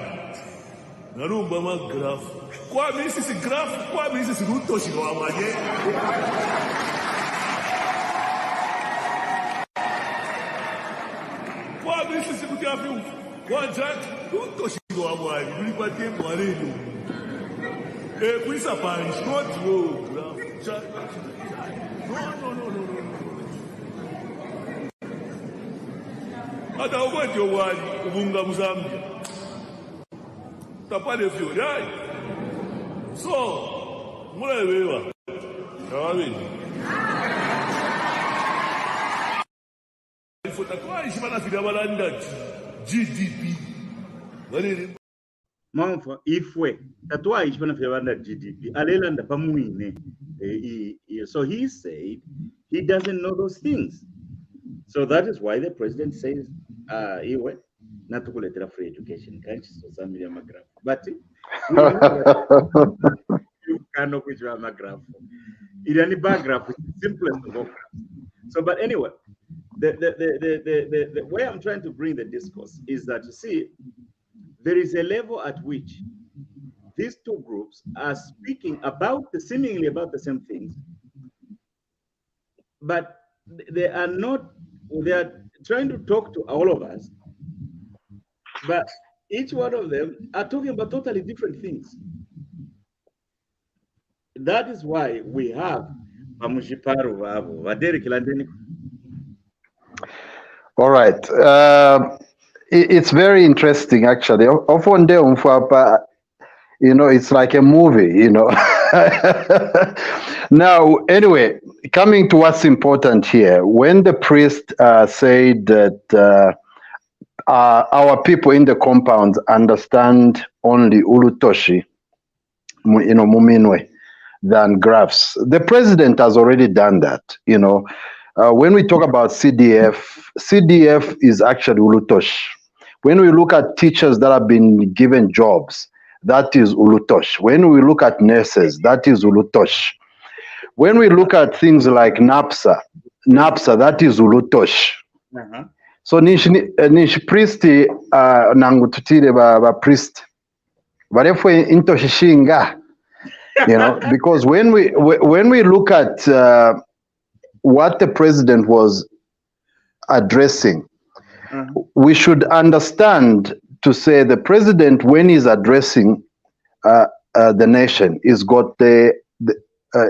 [SPEAKER 3] Narumba ma graph. Kwa misi graph, kwa misi ruto shigawamanye. Kwa misi kutiafi, kwa jat, ruto shigawamanye. Mulipate mwareno. Kuisa parish, not low graph. No. Hata ukwete wali ubunga Mzambia. Tapale fiori, ai. So, mulewewa. Yawabi. Ifotakwa ishimana fidabalanda GDP.
[SPEAKER 1] Manfa ifwe tatwa ishimana fidabalanda GDP. Alelanda pamuine. So he said he doesn't know those things. So that is why the president says, iwe natukuletera free education. But you cannot which are graph. It any bar graph is the simplest of all graphs. So, but anyway, the way I'm trying to bring the discourse is that you see, there is a level at which these two groups are speaking about seemingly about the same things, but they are not. They are trying to talk to all of us, but each one of them are talking about totally different things. That is why we have
[SPEAKER 4] all right. It's very interesting, actually. Often, it's like a movie, Now, anyway, coming to what's important here, when the priest said that our people in the compound understand only Ulutoshi, Muminwe, than graphs, the president has already done that, When we talk about CDF is actually Ulutosh. When we look at teachers that have been given jobs, that is Ulutosh. When we look at nurses, that is Ulutosh. When we look at things like NAPSA, that is Ulutosh. So nishi priest nangu tutire ba priest barefwe into shishinga, you know, because when we look at what the president was addressing, we should understand to say the president, when he's addressing the nation, he's got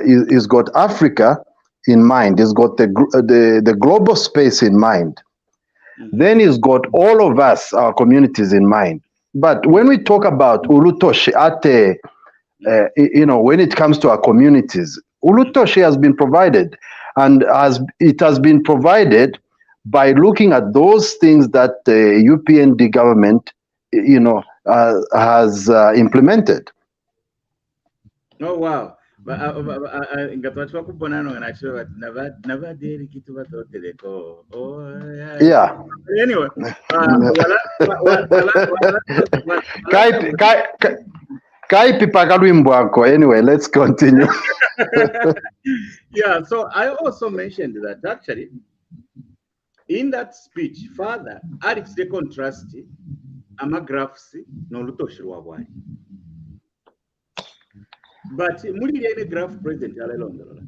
[SPEAKER 4] he's got Africa in mind, he's got the global space in mind. Then he's got all of us, our communities, in mind. But when we talk about Ulutoshi Ate, you know, when it comes to our communities, Ulutoshi has been provided, and it has been provided by looking at those things that the UPND government, you know, has implemented.
[SPEAKER 1] Oh wow! Ngatwachwa ku Bonano and actually never did kitu batoteleko. Oh
[SPEAKER 4] yeah.
[SPEAKER 1] Anyway,
[SPEAKER 4] anyway, let's continue.
[SPEAKER 1] Yeah, so I also mentioned that actually in that speech, Father Alex de contrast amagraphs no lutoshirwa bwali. But muri any graph president alelondolola.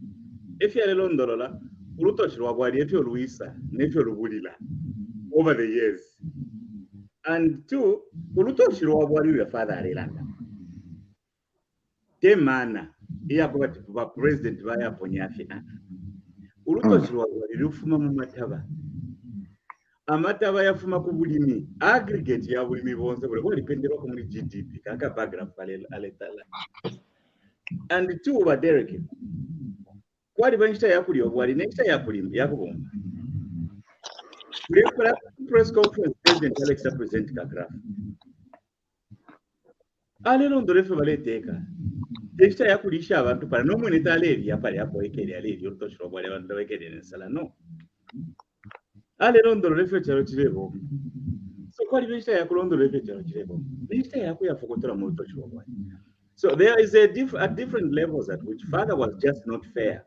[SPEAKER 1] If you alelondolola, ulutoshirwa bwali if you luisa, if you lubulila over the years. And two, ulutoshirwa bwali your father alelanda. Temana iya kwa president vaya ponyafi. Ulutoshirwa bwali lufuma mu mataba. Amataba yafuma ku bulimi, aggregate ya bulimi bonse buli dependera ko muri GDP kaka paragraph aletala. And two over Derek. Kwali banchita yakuli obwali next yakuli yakubomba. Press conference president Alex present kagraph. Alelo ndorefe baleteka. Next yakulisha abantu para no mwene taleri yapali apo ekeli aleri urutoshiro bwali abantu bekeli nsala no. Alelo ndorefe charo chirebo. So kwali banchita yakulondorefe charo chirebo. Next yakuya fokotora mu urutoshiro bwali. So there is at different levels at which Father was just not fair.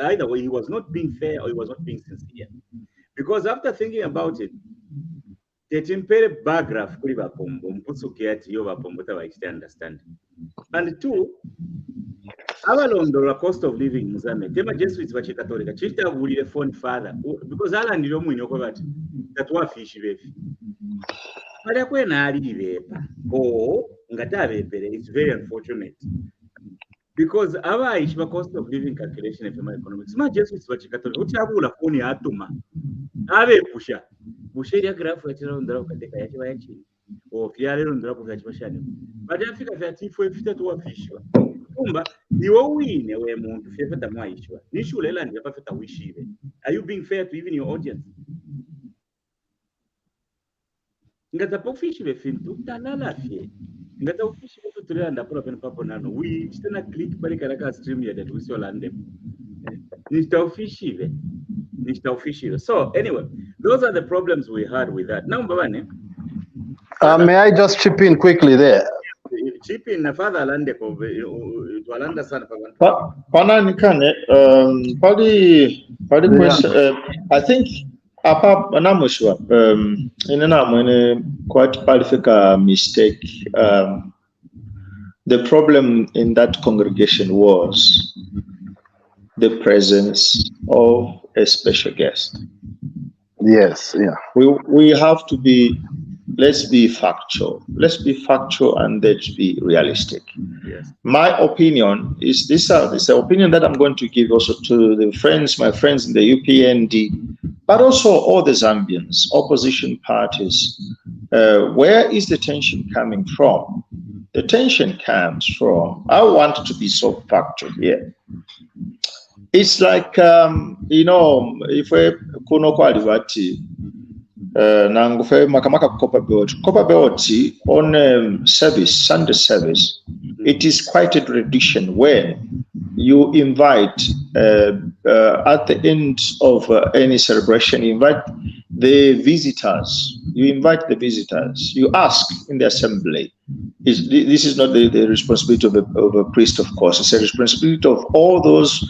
[SPEAKER 1] Either way, he was not being fair or he was not being sincere. Because after thinking about it, the paragraph understand. And two, our cost of living in Zambia. Tema Jesuits bache Catholic. Chita wuli phone Father because ala ndilo mwinyo kwa bati that wa fish befi. But kwena ali bepa. Oh, it's very unfortunate because our cost of living calculation of my economics. My Jesuits were Uchabula Pony Atuma. Ave Pusha. Busheria graph on the rock or Fiare on the rock of Hachmashani. But I think that if we fit to a fish, Kumba, you win a way more to favor the Maishwa. You should land the perfect wish even. Are you being fair to even your audience? Ngata pofishi befintu talala fie ngata ufishi betu tulanda pula pen papo nano we tena click pale karaka stream ya that we saw lande nista ufishi. So anyway, those are the problems we had with that. Now babane,
[SPEAKER 4] may I just chip in quickly there?
[SPEAKER 1] Chip in na father lande ko twalanda sana
[SPEAKER 6] pana nikane pali question I think I'm not sure. In quite qualified mistake. The problem in that congregation was the presence of a special guest.
[SPEAKER 4] Yes, yeah.
[SPEAKER 6] We have to be. Let's be factual. Let's be factual and let's be realistic.
[SPEAKER 1] Yes.
[SPEAKER 6] My opinion is this is the opinion that I'm going to give also to my friends in the UPND, but also all the Zambians, opposition parties. Where is the tension coming from? The tension comes from, I want to be so factual here. It's like, if we kuno quality, nangufe makamaka Copper Belt on service, Sunday service, it is quite a tradition when you invite at the end of any celebration, you invite the visitors. You ask in the assembly. This is not the responsibility of a priest, of course. It's a responsibility of all those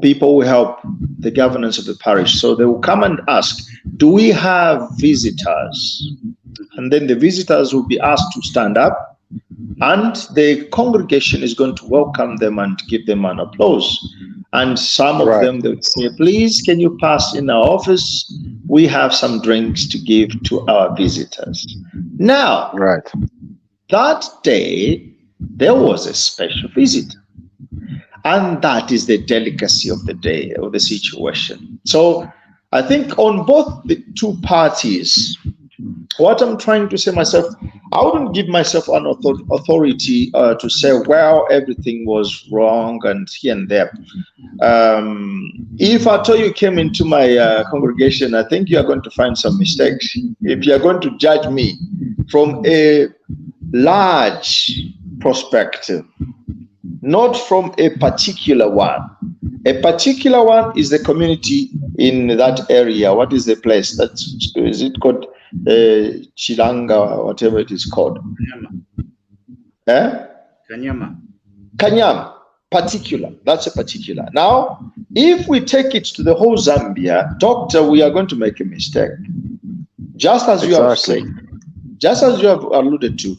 [SPEAKER 6] people who help the governance of the parish. So they will come and ask, do we have visitors? And then the visitors will be asked to stand up, and the congregation is going to welcome them and give them an applause. And some of them, they would say, please, can you pass in our office? We have some drinks to give to our visitors. Now, that day, there was a special visitor. And that is the delicacy of the day, of the situation. So I think on both the two parties, what I'm trying to say myself, I wouldn't give myself an authority to say, well, everything was wrong and here and there. If I told you came into my congregation, I think you are going to find some mistakes. If you are going to judge me from a large perspective, not from a particular one. A particular one is the community in that area. What is the place? Is it called Chilanga or whatever it is called?
[SPEAKER 1] Kanyama.
[SPEAKER 6] Kanyama. Particular. That's a particular. Now, if we take it to the whole Zambia, doctor, we are going to make a mistake. Just as you have said, just as you have alluded to,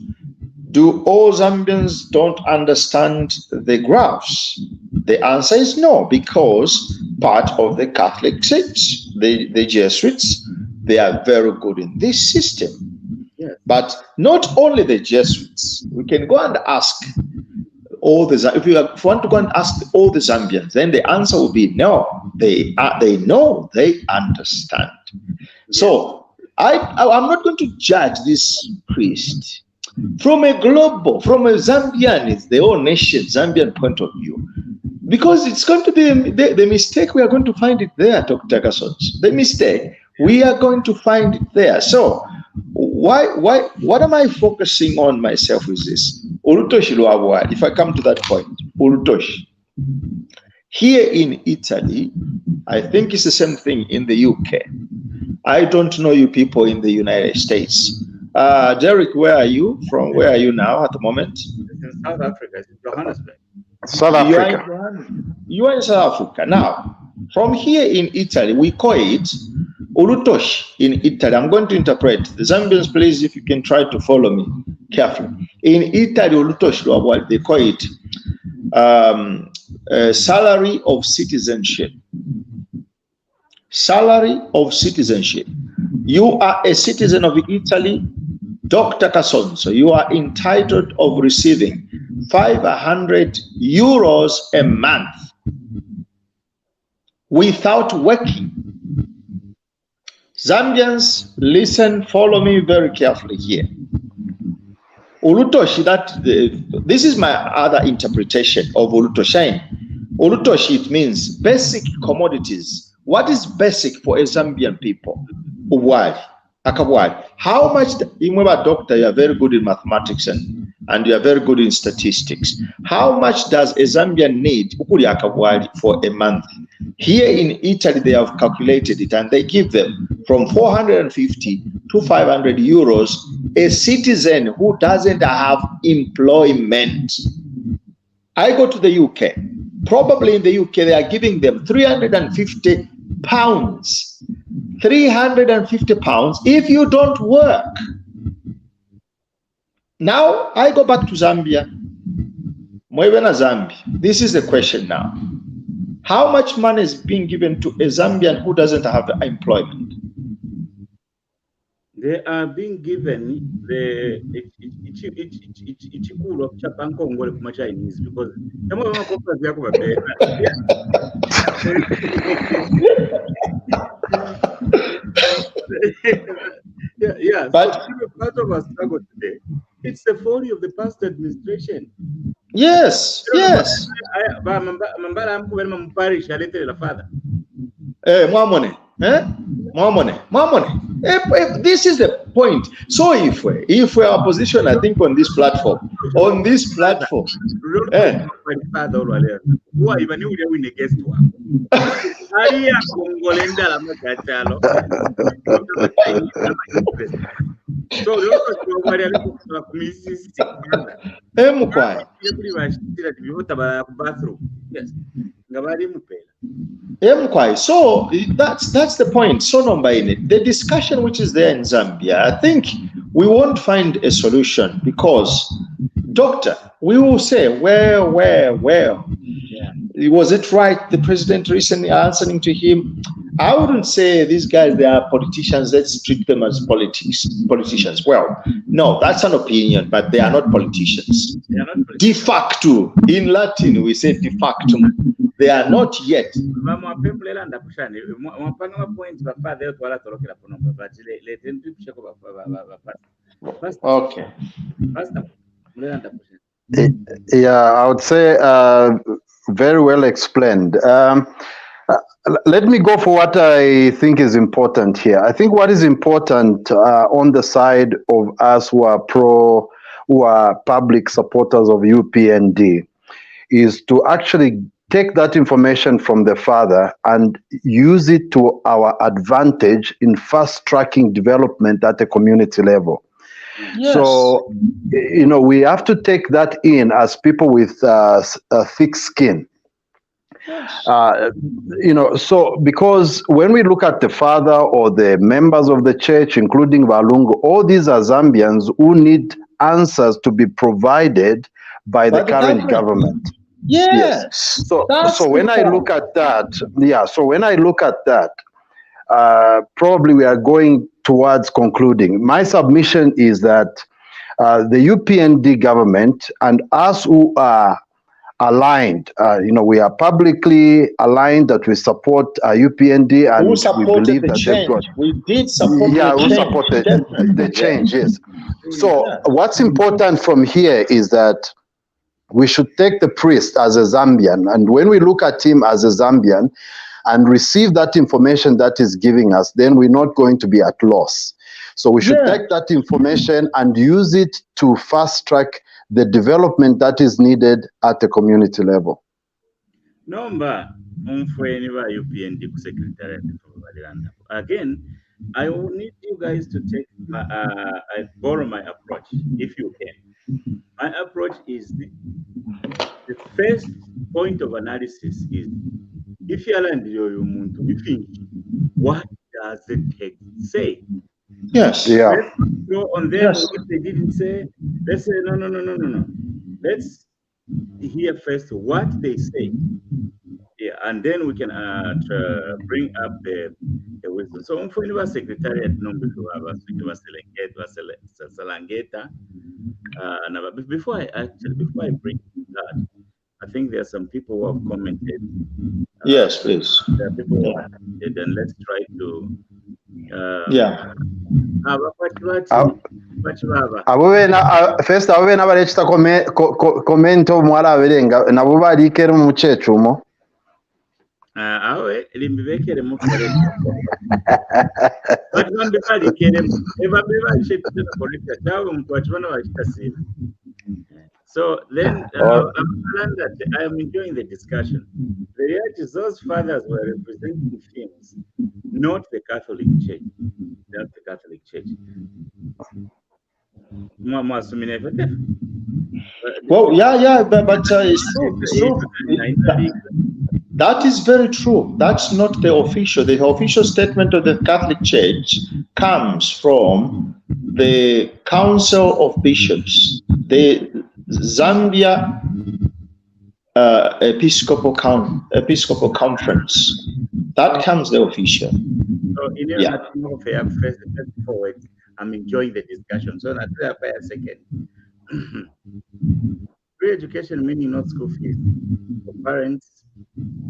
[SPEAKER 6] do all Zambians don't understand the graphs? The answer is no, because part of the Catholic sects, the Jesuits, they are very good in this system. Yes. But not only the Jesuits, we can go and ask all the, if you want to go and ask all the Zambians, then the answer will be no. They know, they understand. Yes. So I'm not going to judge this priest from a global, from a Zambian, it's the whole nation, Zambian point of view. Because it's going to be the mistake, we are going to find it there, Dr. Kasons. The mistake, we are going to find it there. So, what am I focusing on myself with this? If I come to that point, Urutoshi. Here in Italy, I think it's the same thing in the UK. I don't know you people in the United States. Derek, where are you from? Where are you now at the moment?
[SPEAKER 1] In South Africa, it's Johannesburg.
[SPEAKER 4] South Africa.
[SPEAKER 6] You are in South Africa. Now, from here in Italy, we call it Urutoshi in Italy. I'm going to interpret. The Zambians, please, if you can try to follow me carefully. In Italy, Urutoshi, they call it salary of citizenship. Salary of citizenship. You are a citizen of Italy, Dr. Kasonso, you are entitled of receiving 500 euros a month without working. Zambians, listen, follow me very carefully here. Ulutoshi, this is my other interpretation of Ulutoshi. Ulutoshi, it means basic commodities. What is basic for a Zambian people? Uwali, akabwali. How much, remember, doctor, you are very good in mathematics and you are very good in statistics. How much does a Zambian need for a month? Here in Italy, they have calculated it and they give them from 450 to 500 euros a citizen who doesn't have employment. I go to the UK. Probably in the UK, they are giving them 350 pounds. 350 pounds if you don't work. Now, I go back to Zambia. Zambia. This is the question now. How much money is being given to a Zambian who doesn't have employment?
[SPEAKER 1] They are being given the ichikulu of Chapankongole kuma Chinese because yeah. But so part of our struggle today, it's the folly of the past administration.
[SPEAKER 6] Yes, yes. More money. More money. This is the point. So if we are positioned, I think on this platform, So that's the point. So the discussion which is there in Zambia, I think we won't find a solution because, doctor, we will say, well, was it right? The president recently answering to him. I wouldn't say these guys, they are politicians. Let's treat them as politicians. Well, no, that's an opinion, but they are not politicians.
[SPEAKER 1] They are not
[SPEAKER 6] De facto, in Latin, we say de facto. They are not yet.
[SPEAKER 4] Okay. Yeah, I would say very well explained. Let me go for what I think is important here. I think what is important on the side of us who are public supporters of UPND is to actually take that information from the father and use it to our advantage in fast-tracking development at the community level.
[SPEAKER 6] Yes.
[SPEAKER 4] So, we have to take that in as people with thick skin. So because when we look at the father or the members of the church, including Valungu, all these are Zambians who need answers to be provided by the current government.
[SPEAKER 6] Yes.
[SPEAKER 4] So when I look at that, probably we are going towards concluding. My submission is that the UPND government and us who are aligned, we are publicly aligned that we support UPND and we believe that they've got.
[SPEAKER 6] We did support
[SPEAKER 4] the change, yes. So what's important from here is that we should take the priest as a Zambian, and when we look at him as a Zambian and receive that information that is giving us, then we're not going to be at loss. So we should take that information and use it to fast track the development that is needed at the community level.
[SPEAKER 1] Again, I will need you guys to take I borrow my approach, if you can. My approach is the first point of analysis is if you are what does the text say?
[SPEAKER 6] Yes.
[SPEAKER 4] Yeah.
[SPEAKER 1] Let's go on them what they didn't say. Let's say no. Let's hear first what they say. Yeah, and then we can bring up the wisdom. So for the secretariat number Salangeta. Before I bring that, I think there are some people who have commented.
[SPEAKER 6] Yes, please.
[SPEAKER 1] There are people who have commented, and let's try to.
[SPEAKER 4] First ave nabalekita komento omwala aberenga nabo balikere mu church umo.
[SPEAKER 1] Awe limbibekere mu kare. But one balikere eva beba shete na politika dawe mtu achibana wachitasiba. So then I am enjoying the discussion. The reality is those fathers were representing themes, not the Catholic Church. Not the Catholic Church.
[SPEAKER 6] Well, but it's true. That is very true. That's not the official. The official statement of the Catholic Church comes from the Council of Bishops, the Zambia Episcopal Conference. That comes the official.
[SPEAKER 1] So, forward. I'm enjoying the discussion. So, that's a second. Free education meaning not school fees for parents,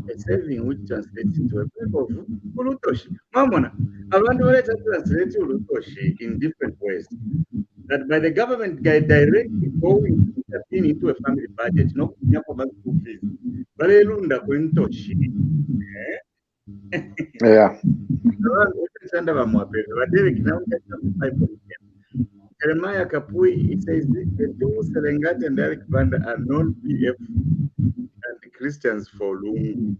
[SPEAKER 1] a saving which translates into a paper of Ulutoshi. Mamona, I want to translate Ulutoshi in different ways. That by the government directly going to intervene into a family budget, no school fees. But
[SPEAKER 4] yeah.
[SPEAKER 1] Jeremiah Kapui, it says the two Serengati and Derek Band are non-PF and Christians for Lungu.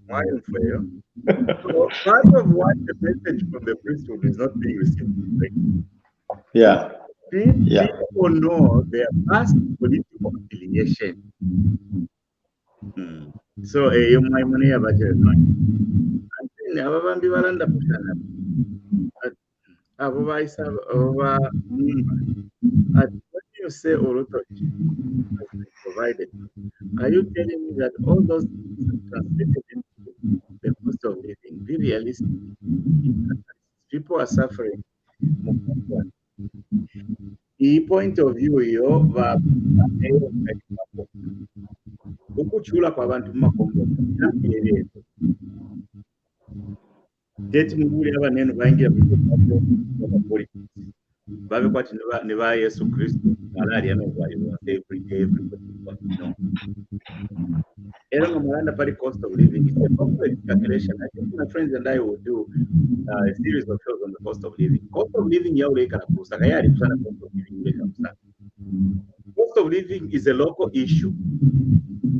[SPEAKER 1] So part of what the message from the priesthood is not being received.
[SPEAKER 6] Yeah.
[SPEAKER 1] People know their past political affiliation. So my money about it. ababambi balanda kushana abo bayisa oba when you say Orotochi has been provided, are you telling me that all those things are translated into the cost of living? Be realistic. People are suffering. The point of view yo okuchula kw'abantu mumakomboka kyampeerezo teti mubuli abanene bayingira politics babe kwati ne ba Yesu Kristo malaria no bali everybody no era nga mulanda pali cost of living it's a complex calculation. I think my friends and I will do a series of shows on the cost of living. Cost of living yauleka na kusaka yali kusana cost of living uleka kusaka. Cost of living is a local issue.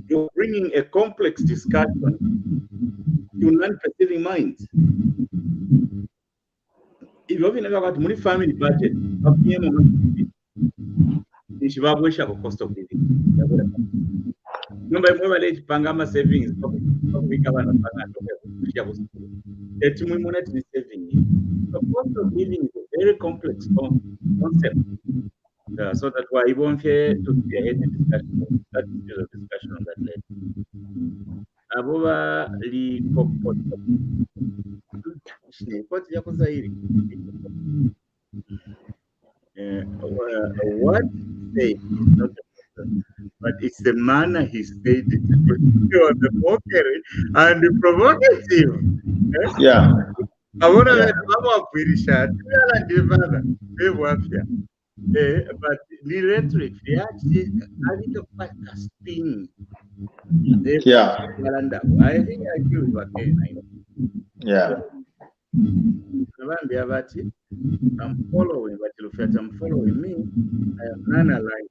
[SPEAKER 1] You're bringing a complex discussion to non-perceiving minds. If you have got money family budget, ishibabwesha ku cost of living. Number one village pangama savings kubika bana panga kushia kusukuru. Eti muhimu ni saving. The cost of living is a very complex concept. So that why I won't here to be a discussion. That is a discussion on that level. Abuba li kopoto. What say is not a problem, but it's the manner he said it. On the mockery and the provocative.
[SPEAKER 6] Yeah.
[SPEAKER 1] I want to let Mama Pirisha, but the rhetoric, the actually having a spin.
[SPEAKER 6] Yeah.
[SPEAKER 1] I think I agree with what you're saying.
[SPEAKER 6] Yeah.
[SPEAKER 1] I'm following, but if I'm following me, I am non-aligned.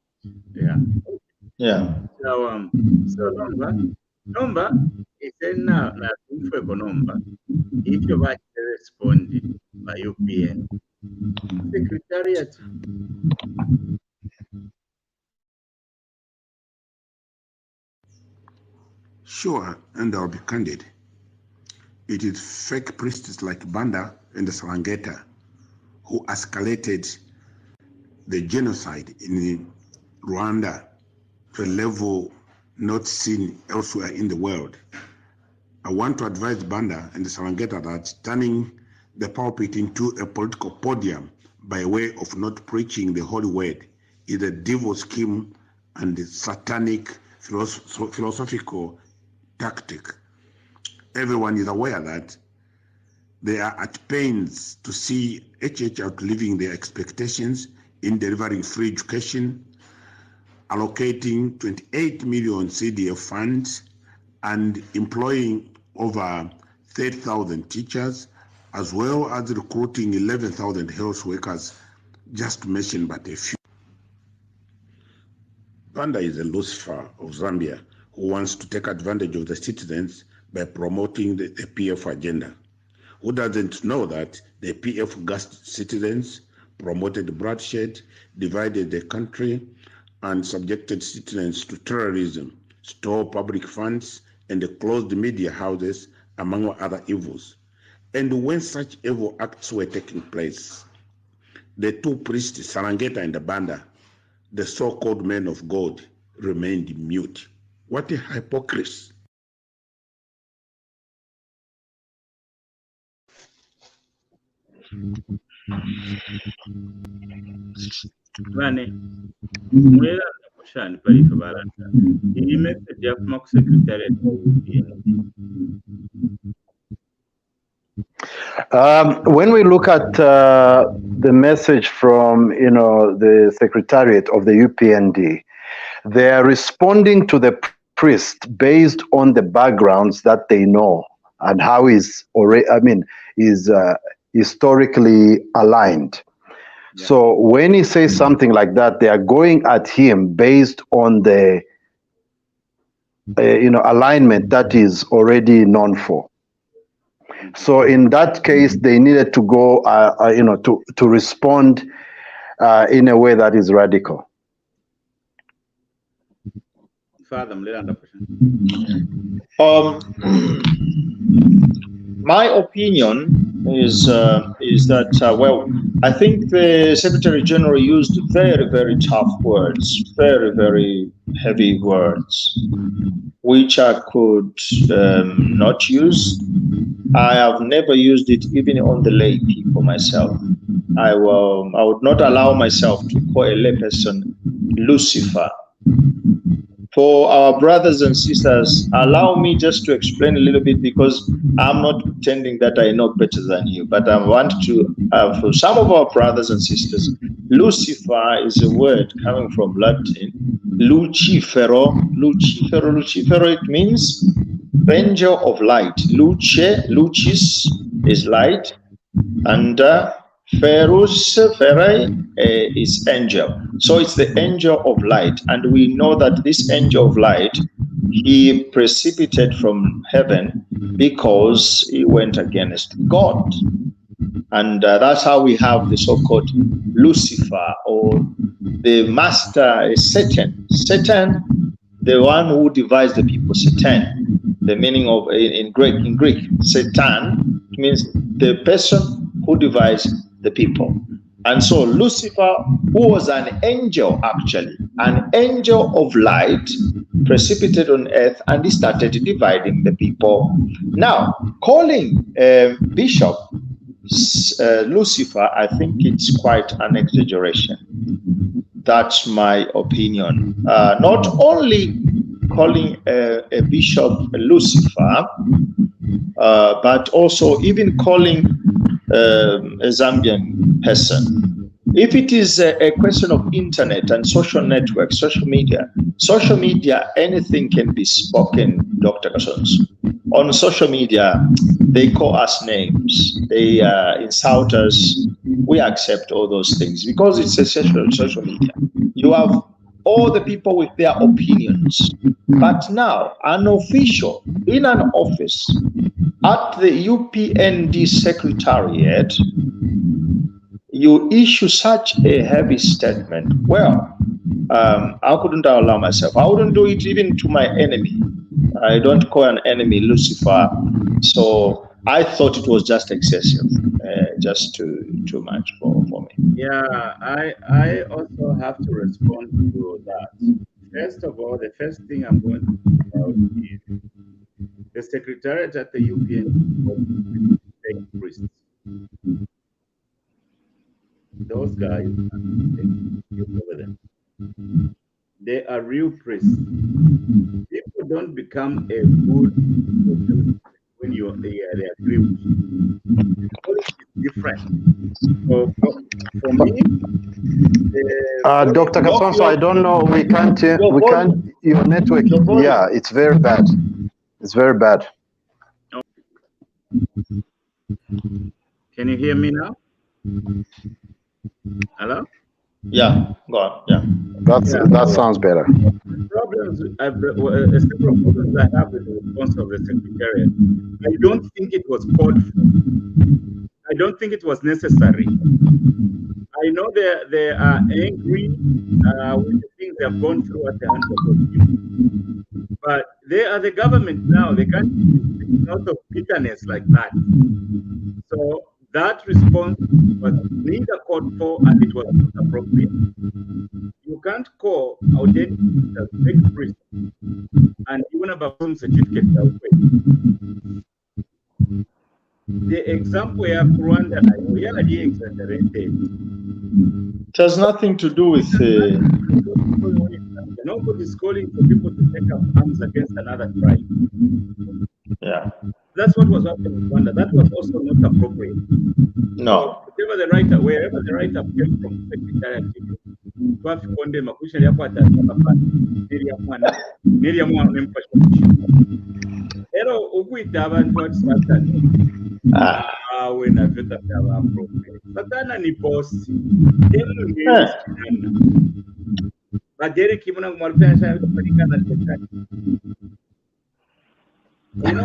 [SPEAKER 1] Yeah.
[SPEAKER 6] Yeah.
[SPEAKER 1] So number is now number. If you want to respond by UPN, Secretariat.
[SPEAKER 7] Sure, and I'll be candid. It is fake priests like Banda and the Serengeta who escalated the genocide in Rwanda to a level not seen elsewhere in the world. I want to advise Banda and the Serengeta that turning the pulpit into a political podium by way of not preaching the holy word is a devil scheme and a satanic philosophical tactic. Everyone is aware that they are at pains to see HH outliving their expectations in delivering free education, allocating 28 million CDF funds, and employing over 30,000 teachers, as well as recruiting 11,000 health workers, just to mention but a few. Banda is a Lucifer of Zambia who wants to take advantage of the citizens by promoting the PF agenda. Who doesn't know that the PF gassed citizens, promoted bloodshed, divided the country, and subjected citizens to terrorism, stole public funds, and closed media houses, among other evils. And when such evil acts were taking place, the two priests, Serengeta and Banda, the so-called men of God, remained mute. What a hypocrisy.
[SPEAKER 1] Vane, mwera kushani pali fabaranta. Iyi message ya kuma ku secretariat ya UPN.
[SPEAKER 4] When we look at the message from the Secretariat of the UPND, they are responding to the priest based on the backgrounds that they know and how is historically aligned. Yeah. So when he says something like that, they are going at him based on the alignment that is already known for. So in that case, they needed to go, to respond in a way that is radical.
[SPEAKER 6] My opinion is that well, I think the Secretary General used very, very tough words, very, very heavy words, which I could not use. I have never used it even on the lay people myself. I would not allow myself to call a layperson Lucifer. For our brothers and sisters, allow me just to explain a little bit, because I'm not pretending that I know better than you, but I want to, for some of our brothers and sisters, Lucifer is a word coming from Latin, Lucifero. Lucifero, it means angel of light. Lucis is light, and Ferre is angel. So it's the angel of light. And we know that this angel of light, he precipitated from heaven because he went against God. And that's how we have the so-called Lucifer, or the master Satan. Satan, the one who divides the people, Satan. The meaning of in Greek, Satan means the person who divides the people. And so Lucifer, who was an angel, actually, an angel of light, precipitated on earth, and he started dividing the people. Now, calling Bishop Lucifer, I think it's quite an exaggeration. That's my opinion. Not only calling a bishop Lucifer, but also even calling a Zambian person. If it is a question of internet and social networks, social media, anything can be spoken, Dr. Kasons. On social media, they call us names, they insult us. We accept all those things because it's a social media. You have all the people with their opinions. But now, an official in an office at the UPND Secretariat, you issue such a heavy statement. Well, I couldn't allow myself. I wouldn't do it even to my enemy. I don't call an enemy Lucifer. So I thought it was just excessive, just too much for me.
[SPEAKER 1] Yeah, I also have to respond to that. First of all, the first thing I'm going to talk about is the secretariat at the UPN fake priests. Those guys over them. They are real priests. People don't become a good when they agree with you. It's different. So for me,
[SPEAKER 4] Dr. Kasonso, I don't know. We can't. Your network. Yeah, it's very bad. It's very bad.
[SPEAKER 1] Can you hear me now? Hello?
[SPEAKER 6] Yeah, go on. Yeah.
[SPEAKER 4] That sounds better.
[SPEAKER 1] Problems, several problems I have with the response of the secretariat. I don't think it was called for. I don't think it was necessary. I know they are angry with the things they have gone through at the hands of those people. But they are the government now. They can't speak out of bitterness like that. So that response was neither called for and it was not appropriate. You can't call identity as fake priest and even about some certificate that way. The example you have Rwanda, we are exaggerated.
[SPEAKER 6] It has nothing to do with.
[SPEAKER 1] Nobody's calling for people to take up arms against another tribe.
[SPEAKER 6] Yeah.
[SPEAKER 1] That's what was happening in Rwanda. That was also not appropriate.
[SPEAKER 6] No.
[SPEAKER 1] So, wherever the writer came from, secretariat, twafikonde makushali akwata neriya mwana nempasha era okuyita abantu ati satani awe navyo tabyaba appropriate. Satana ni boss badere kimuna kumwalifanya sana kupatikana tetani. You know,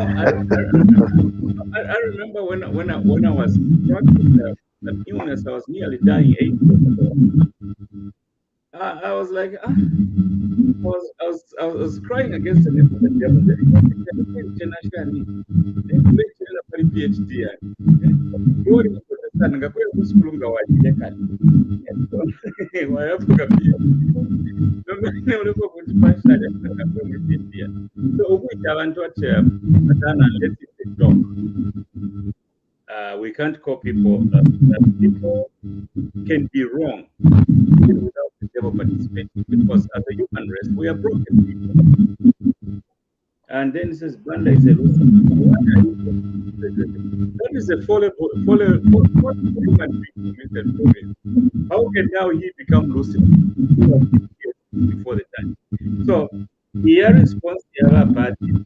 [SPEAKER 1] I remember when I was struck with the illness, I was nearly dying 8 years ago. I was like, I was crying against the name of the devil. kali PhD yani. Yori mkotesana ngakwenda kusikulunga wajia kali. Wayafuka PhD. Ndomane ulipo kutipasha ya kutaka kwa PhD. So ukuita abantu atana let it talk. We can't call people that people can be wrong without the devil participating, because as a human race we are broken people. And then he says, Banda is a loser. That is a fallen human being committed problem. How can now he become Lucifer before the time? So, here response the other party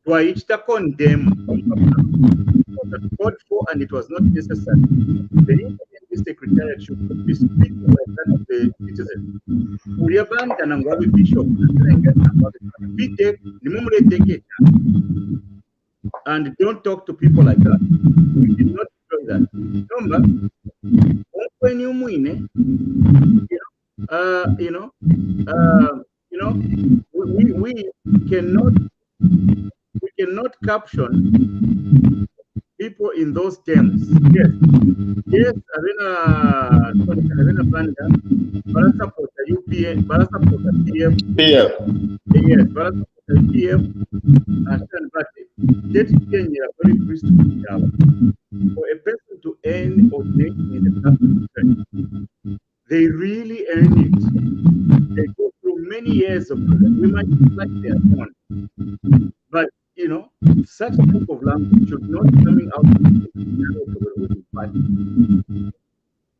[SPEAKER 1] to each to condemn called for, and it was not necessary. The Independent Secretariat should be speaking like that of the citizens. Uriabanda na ngwabi bishop and don't talk to people like that. We did not do that. Remember, when you win, we cannot caption people in those terms. Yes, Arena Banda, Bala supporter UPN, Bala supporter PF, yes, Bala supporter PF, and that change a very critical for a person to earn ordination in the Catholic Church. They really earn it. They go through many years of prison. We might like their own, but such type of language should not be coming out of the party.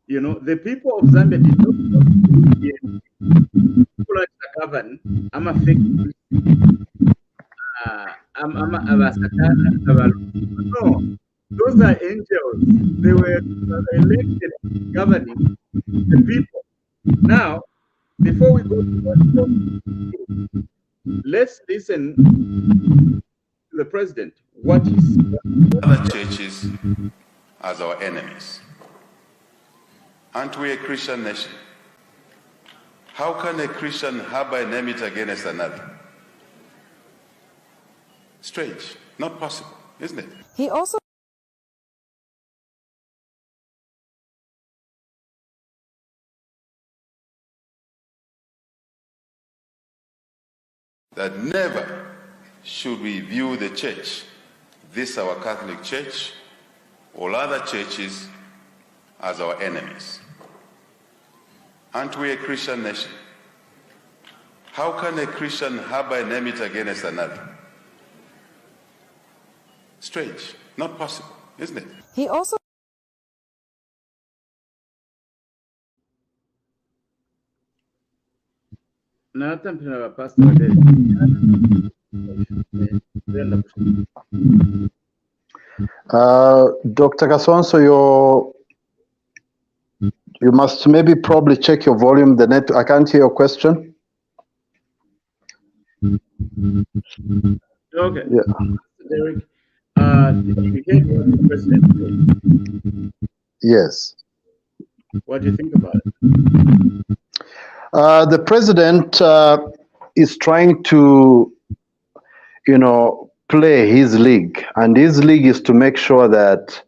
[SPEAKER 1] The people of Zambia did not want to people like Sakavan. I'm a fake I'm a Satana. No, those are angels. They were elected governing the people. Now, before we go to what, let's listen to the president. What is
[SPEAKER 8] other churches as our enemies? Aren't we a Christian nation? How can a Christian harbor an enmity against another? Strange, not possible, isn't it?
[SPEAKER 9] He also
[SPEAKER 8] that never should we view the church, this our Catholic Church, or other churches, as our enemies. Aren't we a Christian nation? How can a Christian harbor an enmity against another? Strange, not possible, isn't it?
[SPEAKER 9] He also
[SPEAKER 4] Dr. Kasonso, you must maybe probably check your volume. The net, I can't hear your question.
[SPEAKER 1] Okay.
[SPEAKER 4] Yeah.
[SPEAKER 1] Derek, did you hear what the president said?
[SPEAKER 4] Yes.
[SPEAKER 1] What do you think about it?
[SPEAKER 4] The president is trying to, play his league, and his league is to make sure that,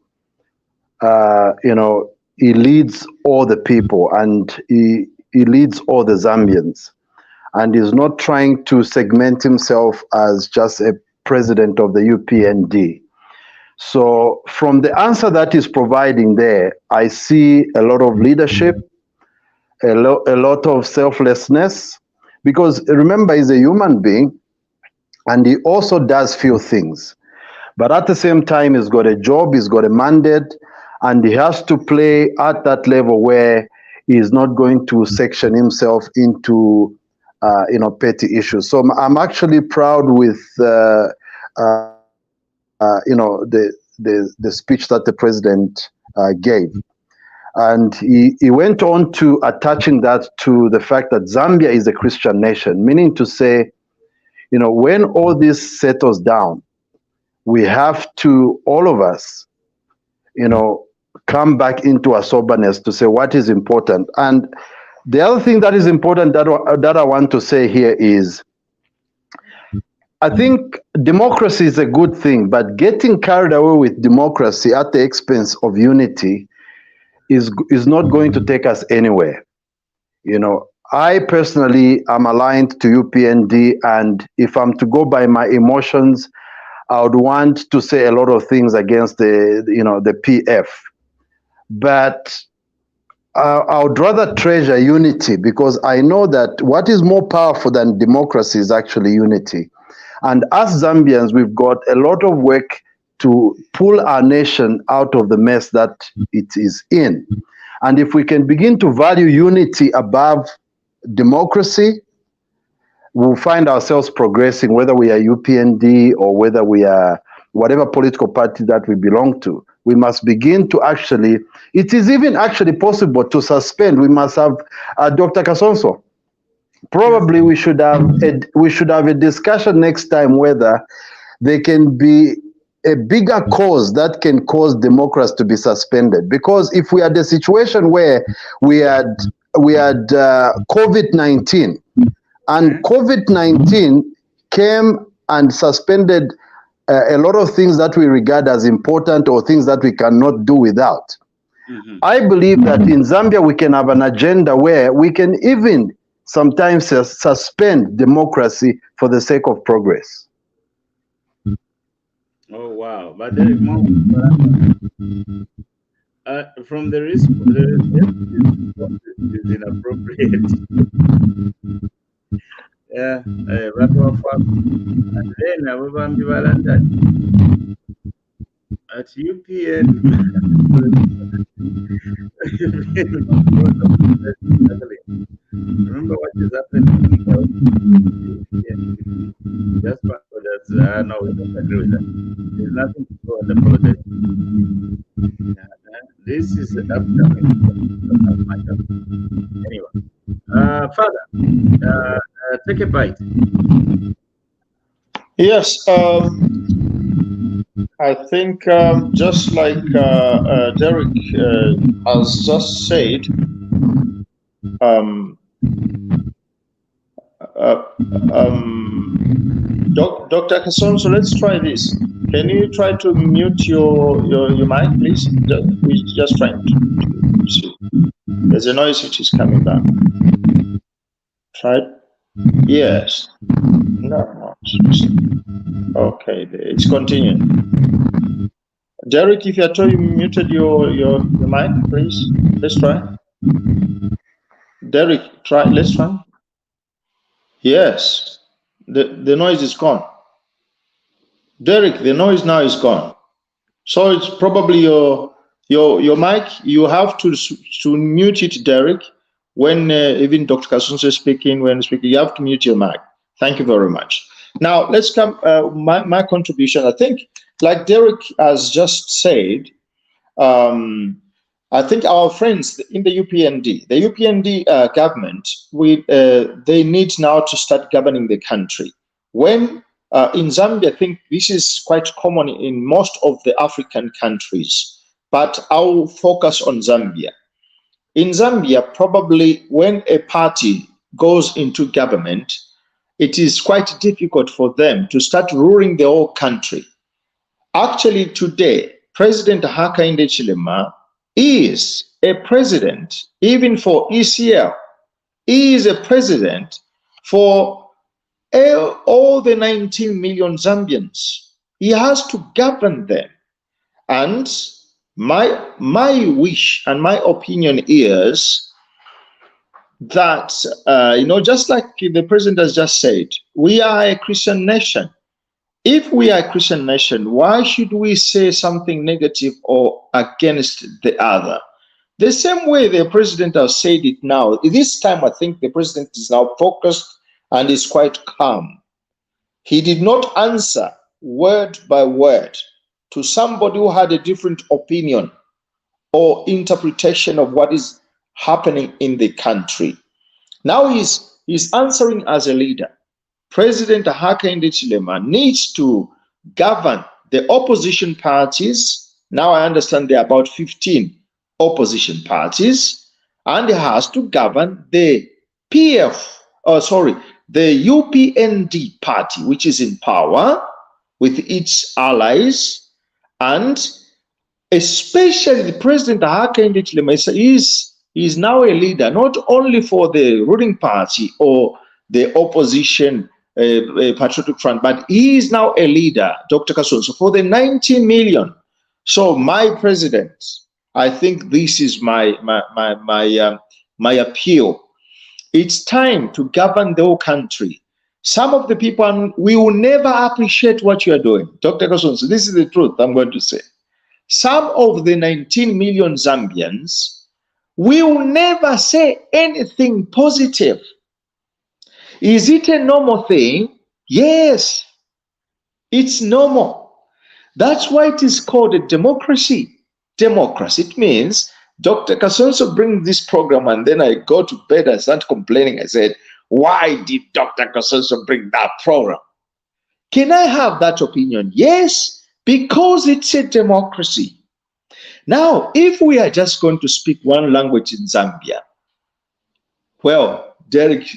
[SPEAKER 4] he leads all the people, and he leads all the Zambians, and he's not trying to segment himself as just a president of the UPND. So from the answer that he's providing there, I see a lot of leadership, a lot of selflessness, because remember, he's a human being and he also does few things. But at the same time, he's got a job, he's got a mandate, and he has to play at that level where he's not going to section himself into petty issues. So I'm actually proud with the speech that the president gave. And he went on to attaching that to the fact that Zambia is a Christian nation, meaning to say, when all this settles down, we have to, all of us, come back into a soberness to say what is important. And the other thing that is important that I want to say here is I think democracy is a good thing, but getting carried away with democracy at the expense of unity is not going to take us anywhere. You know, I personally am aligned to UPND, and if I'm to go by my emotions, I would want to say a lot of things against the PF. But I would rather treasure unity, because I know that what is more powerful than democracy is actually unity. And as Zambians, we've got a lot of work to pull our nation out of the mess that it is in. And if we can begin to value unity above democracy, we'll find ourselves progressing, whether we are UPND or whether we are whatever political party that we belong to. We must begin to actually, it is even actually possible to suspend. We must have Dr. Kasonso. Probably we should have a discussion next time whether there can be a bigger cause that can cause democracy to be suspended. Because if we had a situation where we had COVID-19, and COVID-19 came and suspended a lot of things that we regard as important or things that we cannot do without. I believe that in Zambia we can have an agenda where we can even sometimes suspend democracy for the sake of progress.
[SPEAKER 1] Oh wow! But there is more. From the risk, is inappropriate. Yeah, and then I will be at UPN. Remember what is happening? Just for that, no, we don't agree with that. There's nothing to go and apologize. This is upcoming. Anyway, Father, take a bite.
[SPEAKER 6] Yes, I think just like Derek has just said, Dr. Kasonso, let's try this. Can you try to mute your mic, please? We're just trying to see. There's a noise which is coming back. Try. Yes. No. Okay, it's continuing. Derek, if you're told you muted your mic, please. Let's try. Derek, try. Let's try. Yes. The noise is gone. Derek, the noise now is gone. So it's probably your mic. You have to mute it, Derek. When even Dr. Kasonso is speaking, you have to mute your mic. Thank you very much. Now let's come. My contribution. I think, like Derek has just said, I think our friends in the UPND government, they need now to start governing the country. When in Zambia, I think this is quite common in most of the African countries, but I'll focus on Zambia. In Zambia, probably when a party goes into government, it is quite difficult for them to start ruling the whole country. Actually, today, President Hakainde Hichilema is a president, even for ECL. He is a president for all the 19 million Zambians. He has to govern them. And my wish and my opinion is that, just like the president has just said, we are a Christian nation. If we are a Christian nation, why should we say something negative or against the other? The same way the president has said it now, this time I think the president is now focused and is quite calm. He did not answer word by word to somebody who had a different opinion or interpretation of what is happening in the country. Now he's answering as a leader. President Hakainde Hichilema needs to govern the opposition parties. Now I understand there are about 15 opposition parties, and he has to govern the the UPND party, which is in power with its allies, and especially the President Hakainde Hichilema is now a leader, not only for the ruling party or the opposition Patriotic Front, but he is now a leader, Dr. Kasonso, for the 19 million. So my president, I think this is my appeal. It's time to govern the whole country. Some of the people, we will never appreciate what you are doing. Dr. Kasonso, this is the truth I'm going to say. Some of the 19 million Zambians will never say anything positive. Is it a normal thing? Yes, it's normal. That's why it is called a democracy. Democracy. It means Dr. Kasonso brings this program and then I go to bed and start complaining. I said, why did Dr. Kasonso bring that program? Can I have that opinion? Yes, because it's a democracy. Now, if we are just going to speak one language in Zambia, well, Derek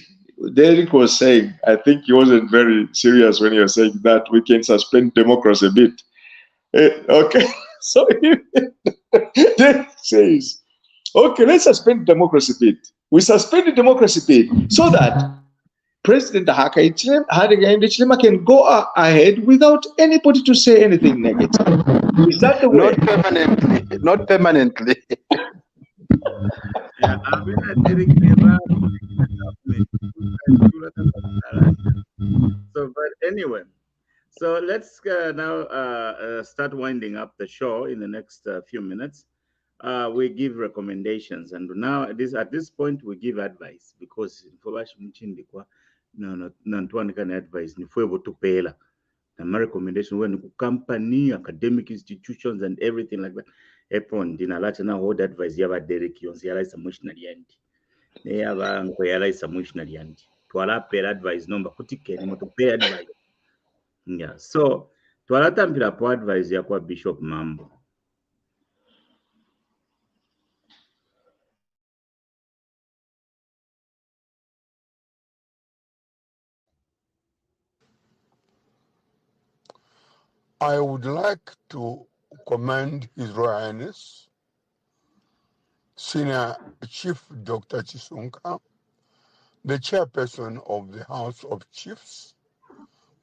[SPEAKER 6] was saying, I think he wasn't very serious when he was saying that we can suspend democracy a bit. Okay, so Derek says, okay, let's suspend democracy a bit. We suspend the democracy a bit so that President Hakainde Hichilema can go ahead without anybody to say anything negative. Is that the way?
[SPEAKER 4] Not permanently. Not permanently.
[SPEAKER 1] Yeah, so, but anyway, so let's now start winding up the show in the next few minutes. We give recommendations, and now at this point we give advice because advice my recommendation when company, academic institutions, and everything like that. Upon dinner, now hold advice. You have Derek Yons, you are emotional end. They have emotional end. To allow pair advice number, put it to pay advice. Yeah, so to allow them to advice, you are Bishop Mambo.
[SPEAKER 9] I would like to commend His Royal Highness, Senior Chief Dr. Chisunka, the chairperson of the House of Chiefs,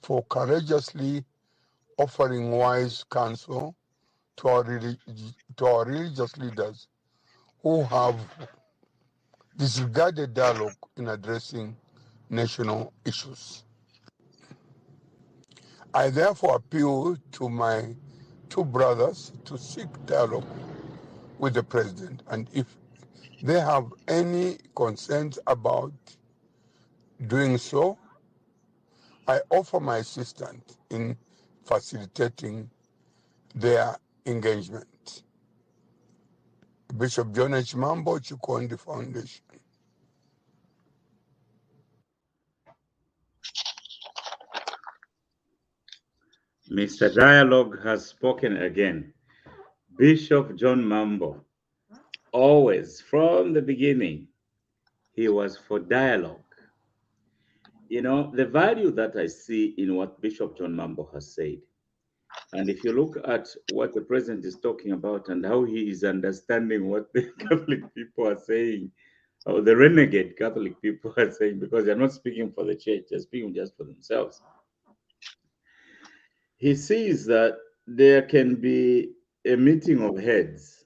[SPEAKER 9] for courageously offering wise counsel to our religious leaders who have disregarded dialogue in addressing national issues. I therefore appeal to my two brothers to seek dialogue with the president, and if they have any concerns about doing so, I offer my assistance in facilitating their engagement. Bishop John H. Mambo, Chikondi Foundation.
[SPEAKER 1] Mr. Dialogue has spoken again. Bishop John Mambo, always from the beginning, he was for dialogue. You know, the value that I see in what Bishop John Mambo has said, and if you look at what the president is talking about and how he is understanding what the Catholic people are saying, or the renegade Catholic people are saying, because they're not speaking for the church, they're speaking just for themselves. He sees that there can be a meeting of heads.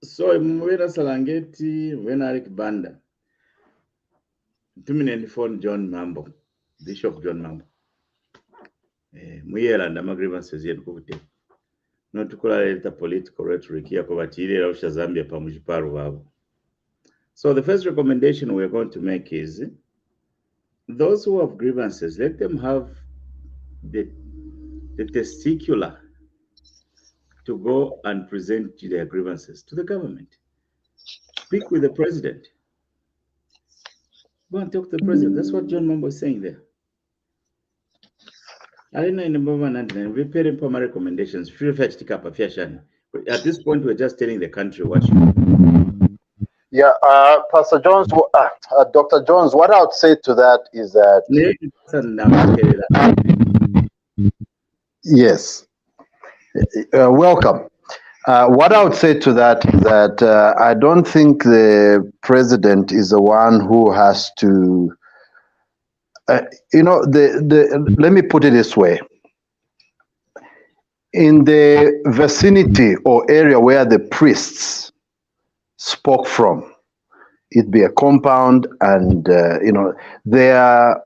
[SPEAKER 1] So Mwera Salangeti, Wenarik Banda, phone John Mambo, Bishop John Mambo. Muyera and grievances yet kute. Not to call political rhetoric here, Kovatiri, Rausha Zambia, Pamujiparu. So the first recommendation we're going to make is those who have grievances, let them have the testicular to go and present their grievances to the government. Speak with the president. Go and talk to the president. That's what John Mambo is saying there. I don't know in the moment, and we paid him for my recommendations. At this point, we're just telling the country what you do.
[SPEAKER 4] Yeah, Pastor Jones, Dr. Jones, what I would say to that is that yes, welcome. What I would say to that is that I don't think the president is the one who has to, let me put it this way. In the vicinity or area where the priests spoke from, it'd be a compound, and there are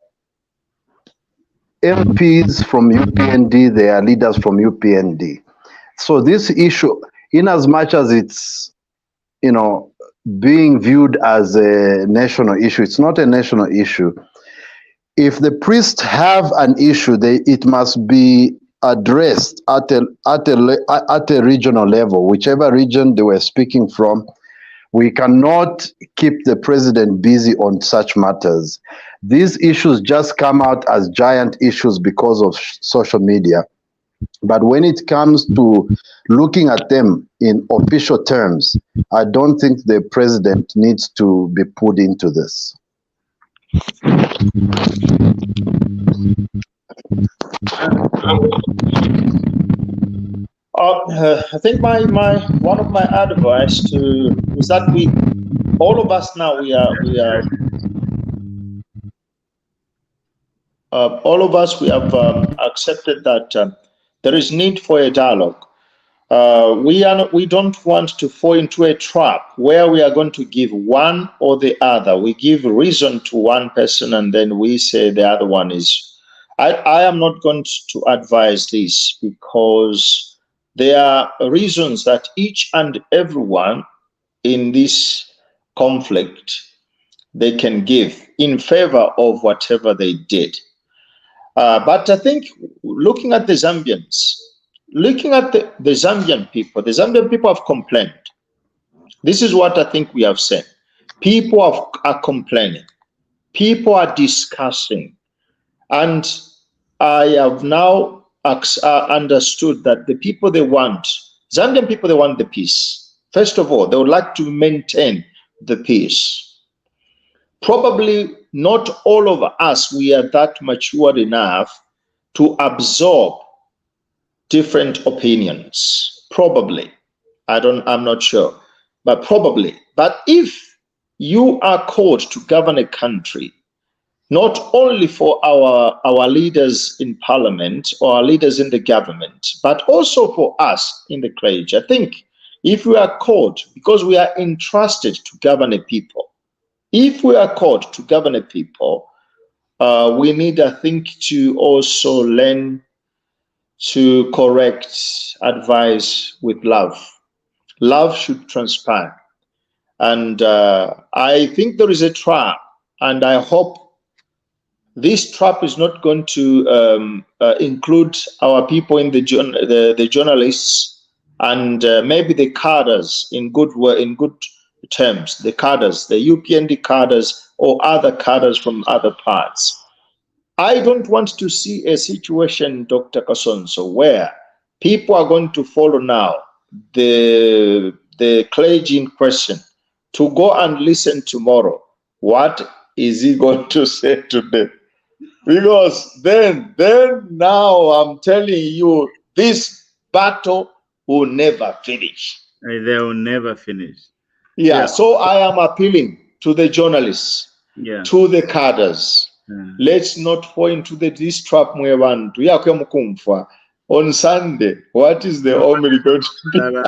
[SPEAKER 4] MPs from UPND, there are leaders from UPND. So this issue, in as much as it's being viewed as a national issue, it's not a national issue. If the priests have an issue, it must be addressed at a regional level, whichever region they were speaking from. We cannot keep the president busy on such matters. These issues just come out as giant issues because of social media. But when it comes to looking at them in official terms, I don't think the president needs to be put into this.
[SPEAKER 6] I think one of my advice is that all of us now all of us we have accepted that there is need for a dialogue. We don't want to fall into a trap where we are going to give one or the other. We give reason to one person and then we say the other one is. I am not going to advise this because there are reasons that each and everyone in this conflict they can give in favor of whatever they did. But I think looking at the Zambians, looking at the Zambian people have complained. This is what I think we have said. People are complaining. People are discussing. And I have now understood that the people Zambian people, they want the peace. First of all, they would like to maintain the peace. Probably not all of us, we are that mature enough to absorb different opinions. Probably. I'm not sure, but probably. But if you are called to govern a country, not only for our leaders in parliament or our leaders in the government, but also for us in the clergy, I think if we are called, because we are entrusted to govern a people, if we are called to govern a people, we need, I think, to also learn to correct advice with love. Love should transpire. And I think there is a trap, and I hope this trap is not going to include our people in the journalists and maybe the cadres in good terms, the cadres, the UPND cadres or other cadres from other parts. I don't want to see a situation, Dr. Kasonso, where people are going to follow now the clergy in question to go and listen tomorrow. What is he going to say today? Because then now I'm telling you, this battle will never finish.
[SPEAKER 1] They will never finish.
[SPEAKER 6] Yeah, so I am appealing to the journalists, to the cadres. Let's not fall into this trap. On Sunday, what is the homily going to do?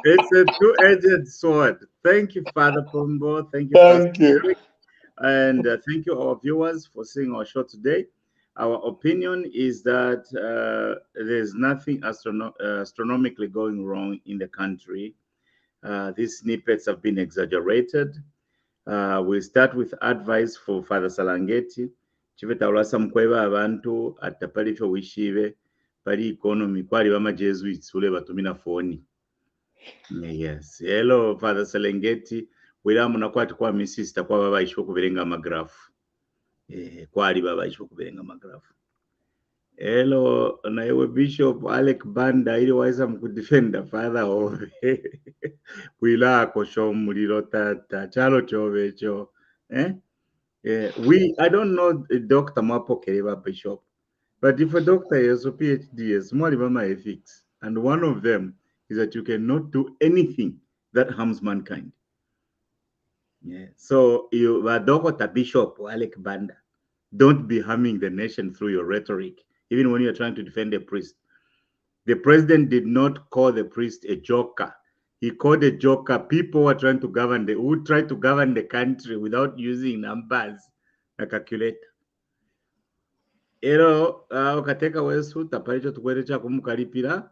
[SPEAKER 1] It's a two-edged sword. Thank you, Father Pombo. Thank you.
[SPEAKER 6] Thank you.
[SPEAKER 1] And thank you, our viewers, for seeing our show today. Our opinion is that there's nothing astronomically going wrong in the country. These snippets have been exaggerated. We'll start with advice for Father Salangeti. Chivetaulasa mkweba abantu atapali cho wishive pali economy kwali bama Jesuits ule batumina foni. Yes. Hello, Father Salengeti. Wila munakwati kwa misista kwa baba ishwo kuberenga magrafu. Kwali baba ishwo kuberenga magrafu. Hello, naiwe Bishop Alec Banda ili waweza mkudefenda father ove kwilako shomuliro tata chalo chove echo eh? I don't know Dr. Mapokereba Bishop, but if a doctor has a PhD, has more my ethics, and one of them is that you cannot do anything that harms mankind. Yeah. So you are Dr. Bishop Alec Banda. Don't be harming the nation through your rhetoric, even when you're trying to defend a priest. The president did not call the priest a joker. He called a joker people who tried to govern the country without using numbers, a calculator. Ero ukateka wesu taparicho tukwere chakumukalipira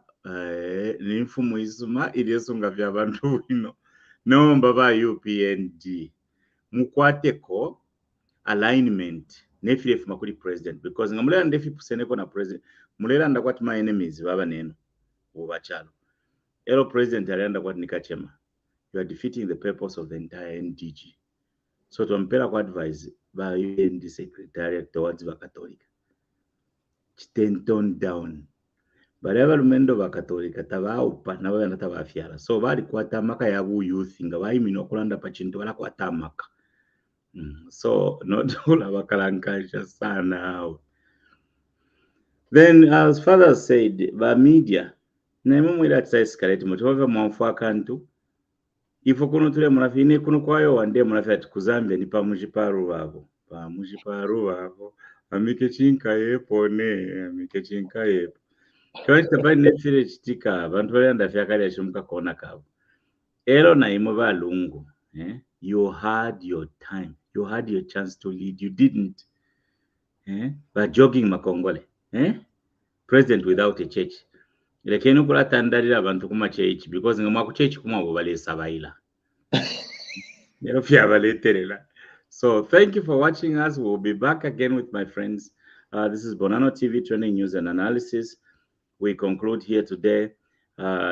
[SPEAKER 1] n'imfumu isuma iliyesunga vya bantu bino nomba ba UPND mukwateko alignment nefirefu makuli president because ngamulera ndefi puseneko na president mulera ndakwati my enemies baba neno ubachalo ero president alianda kwati nikachema you are defeating the purpose of the entire NDG so tompera kwa advise ba UND secretariat towards ba Catholic tone down bareba lumendo ba Catholic tabaupa nabo yana tabafyala so bali kwata maka yabu youth nga bayimino kulanda pa chintu bala kwata maka so not all abakalankasha sana. Then as father said ba media nemumwira tsaiskaleti mutova mwafu akantu ifo kuno tule munafine kuno kwayo wande munafi ati kuzambia ni pamujiparu babo amike chinka yepo ne amike chinka yepo kwa tabani nefire chitika bantu bali ndafya kali ashumuka kona kabo ero na imo balungu you had your time, you had your chance to lead, you didn't by jogging makongole president without a church lekeni kulatandalira abantu kuma church because ngama ku church kuma bo balesa baila nero fya baleterela. So thank you for watching us. We'll be back again with my friends. This is Bonano TV Training News and Analysis. We conclude here today.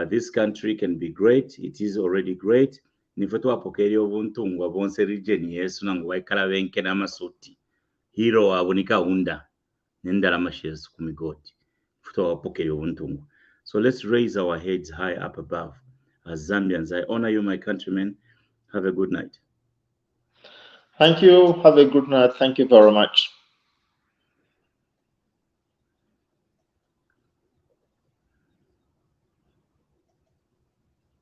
[SPEAKER 1] This country can be great. It is already great. Nifoto apokeri obuntu ngwa bonse region yesu nangu waikala benke na masuti. Hero abunika unda. Nendala mashes kumigoti. Nifoto apokeri obuntu ngwa. So let's raise our heads high up above. As Zambians, I honor you, my countrymen. Have a good night.
[SPEAKER 6] Thank you. Have a good night. Thank you very much.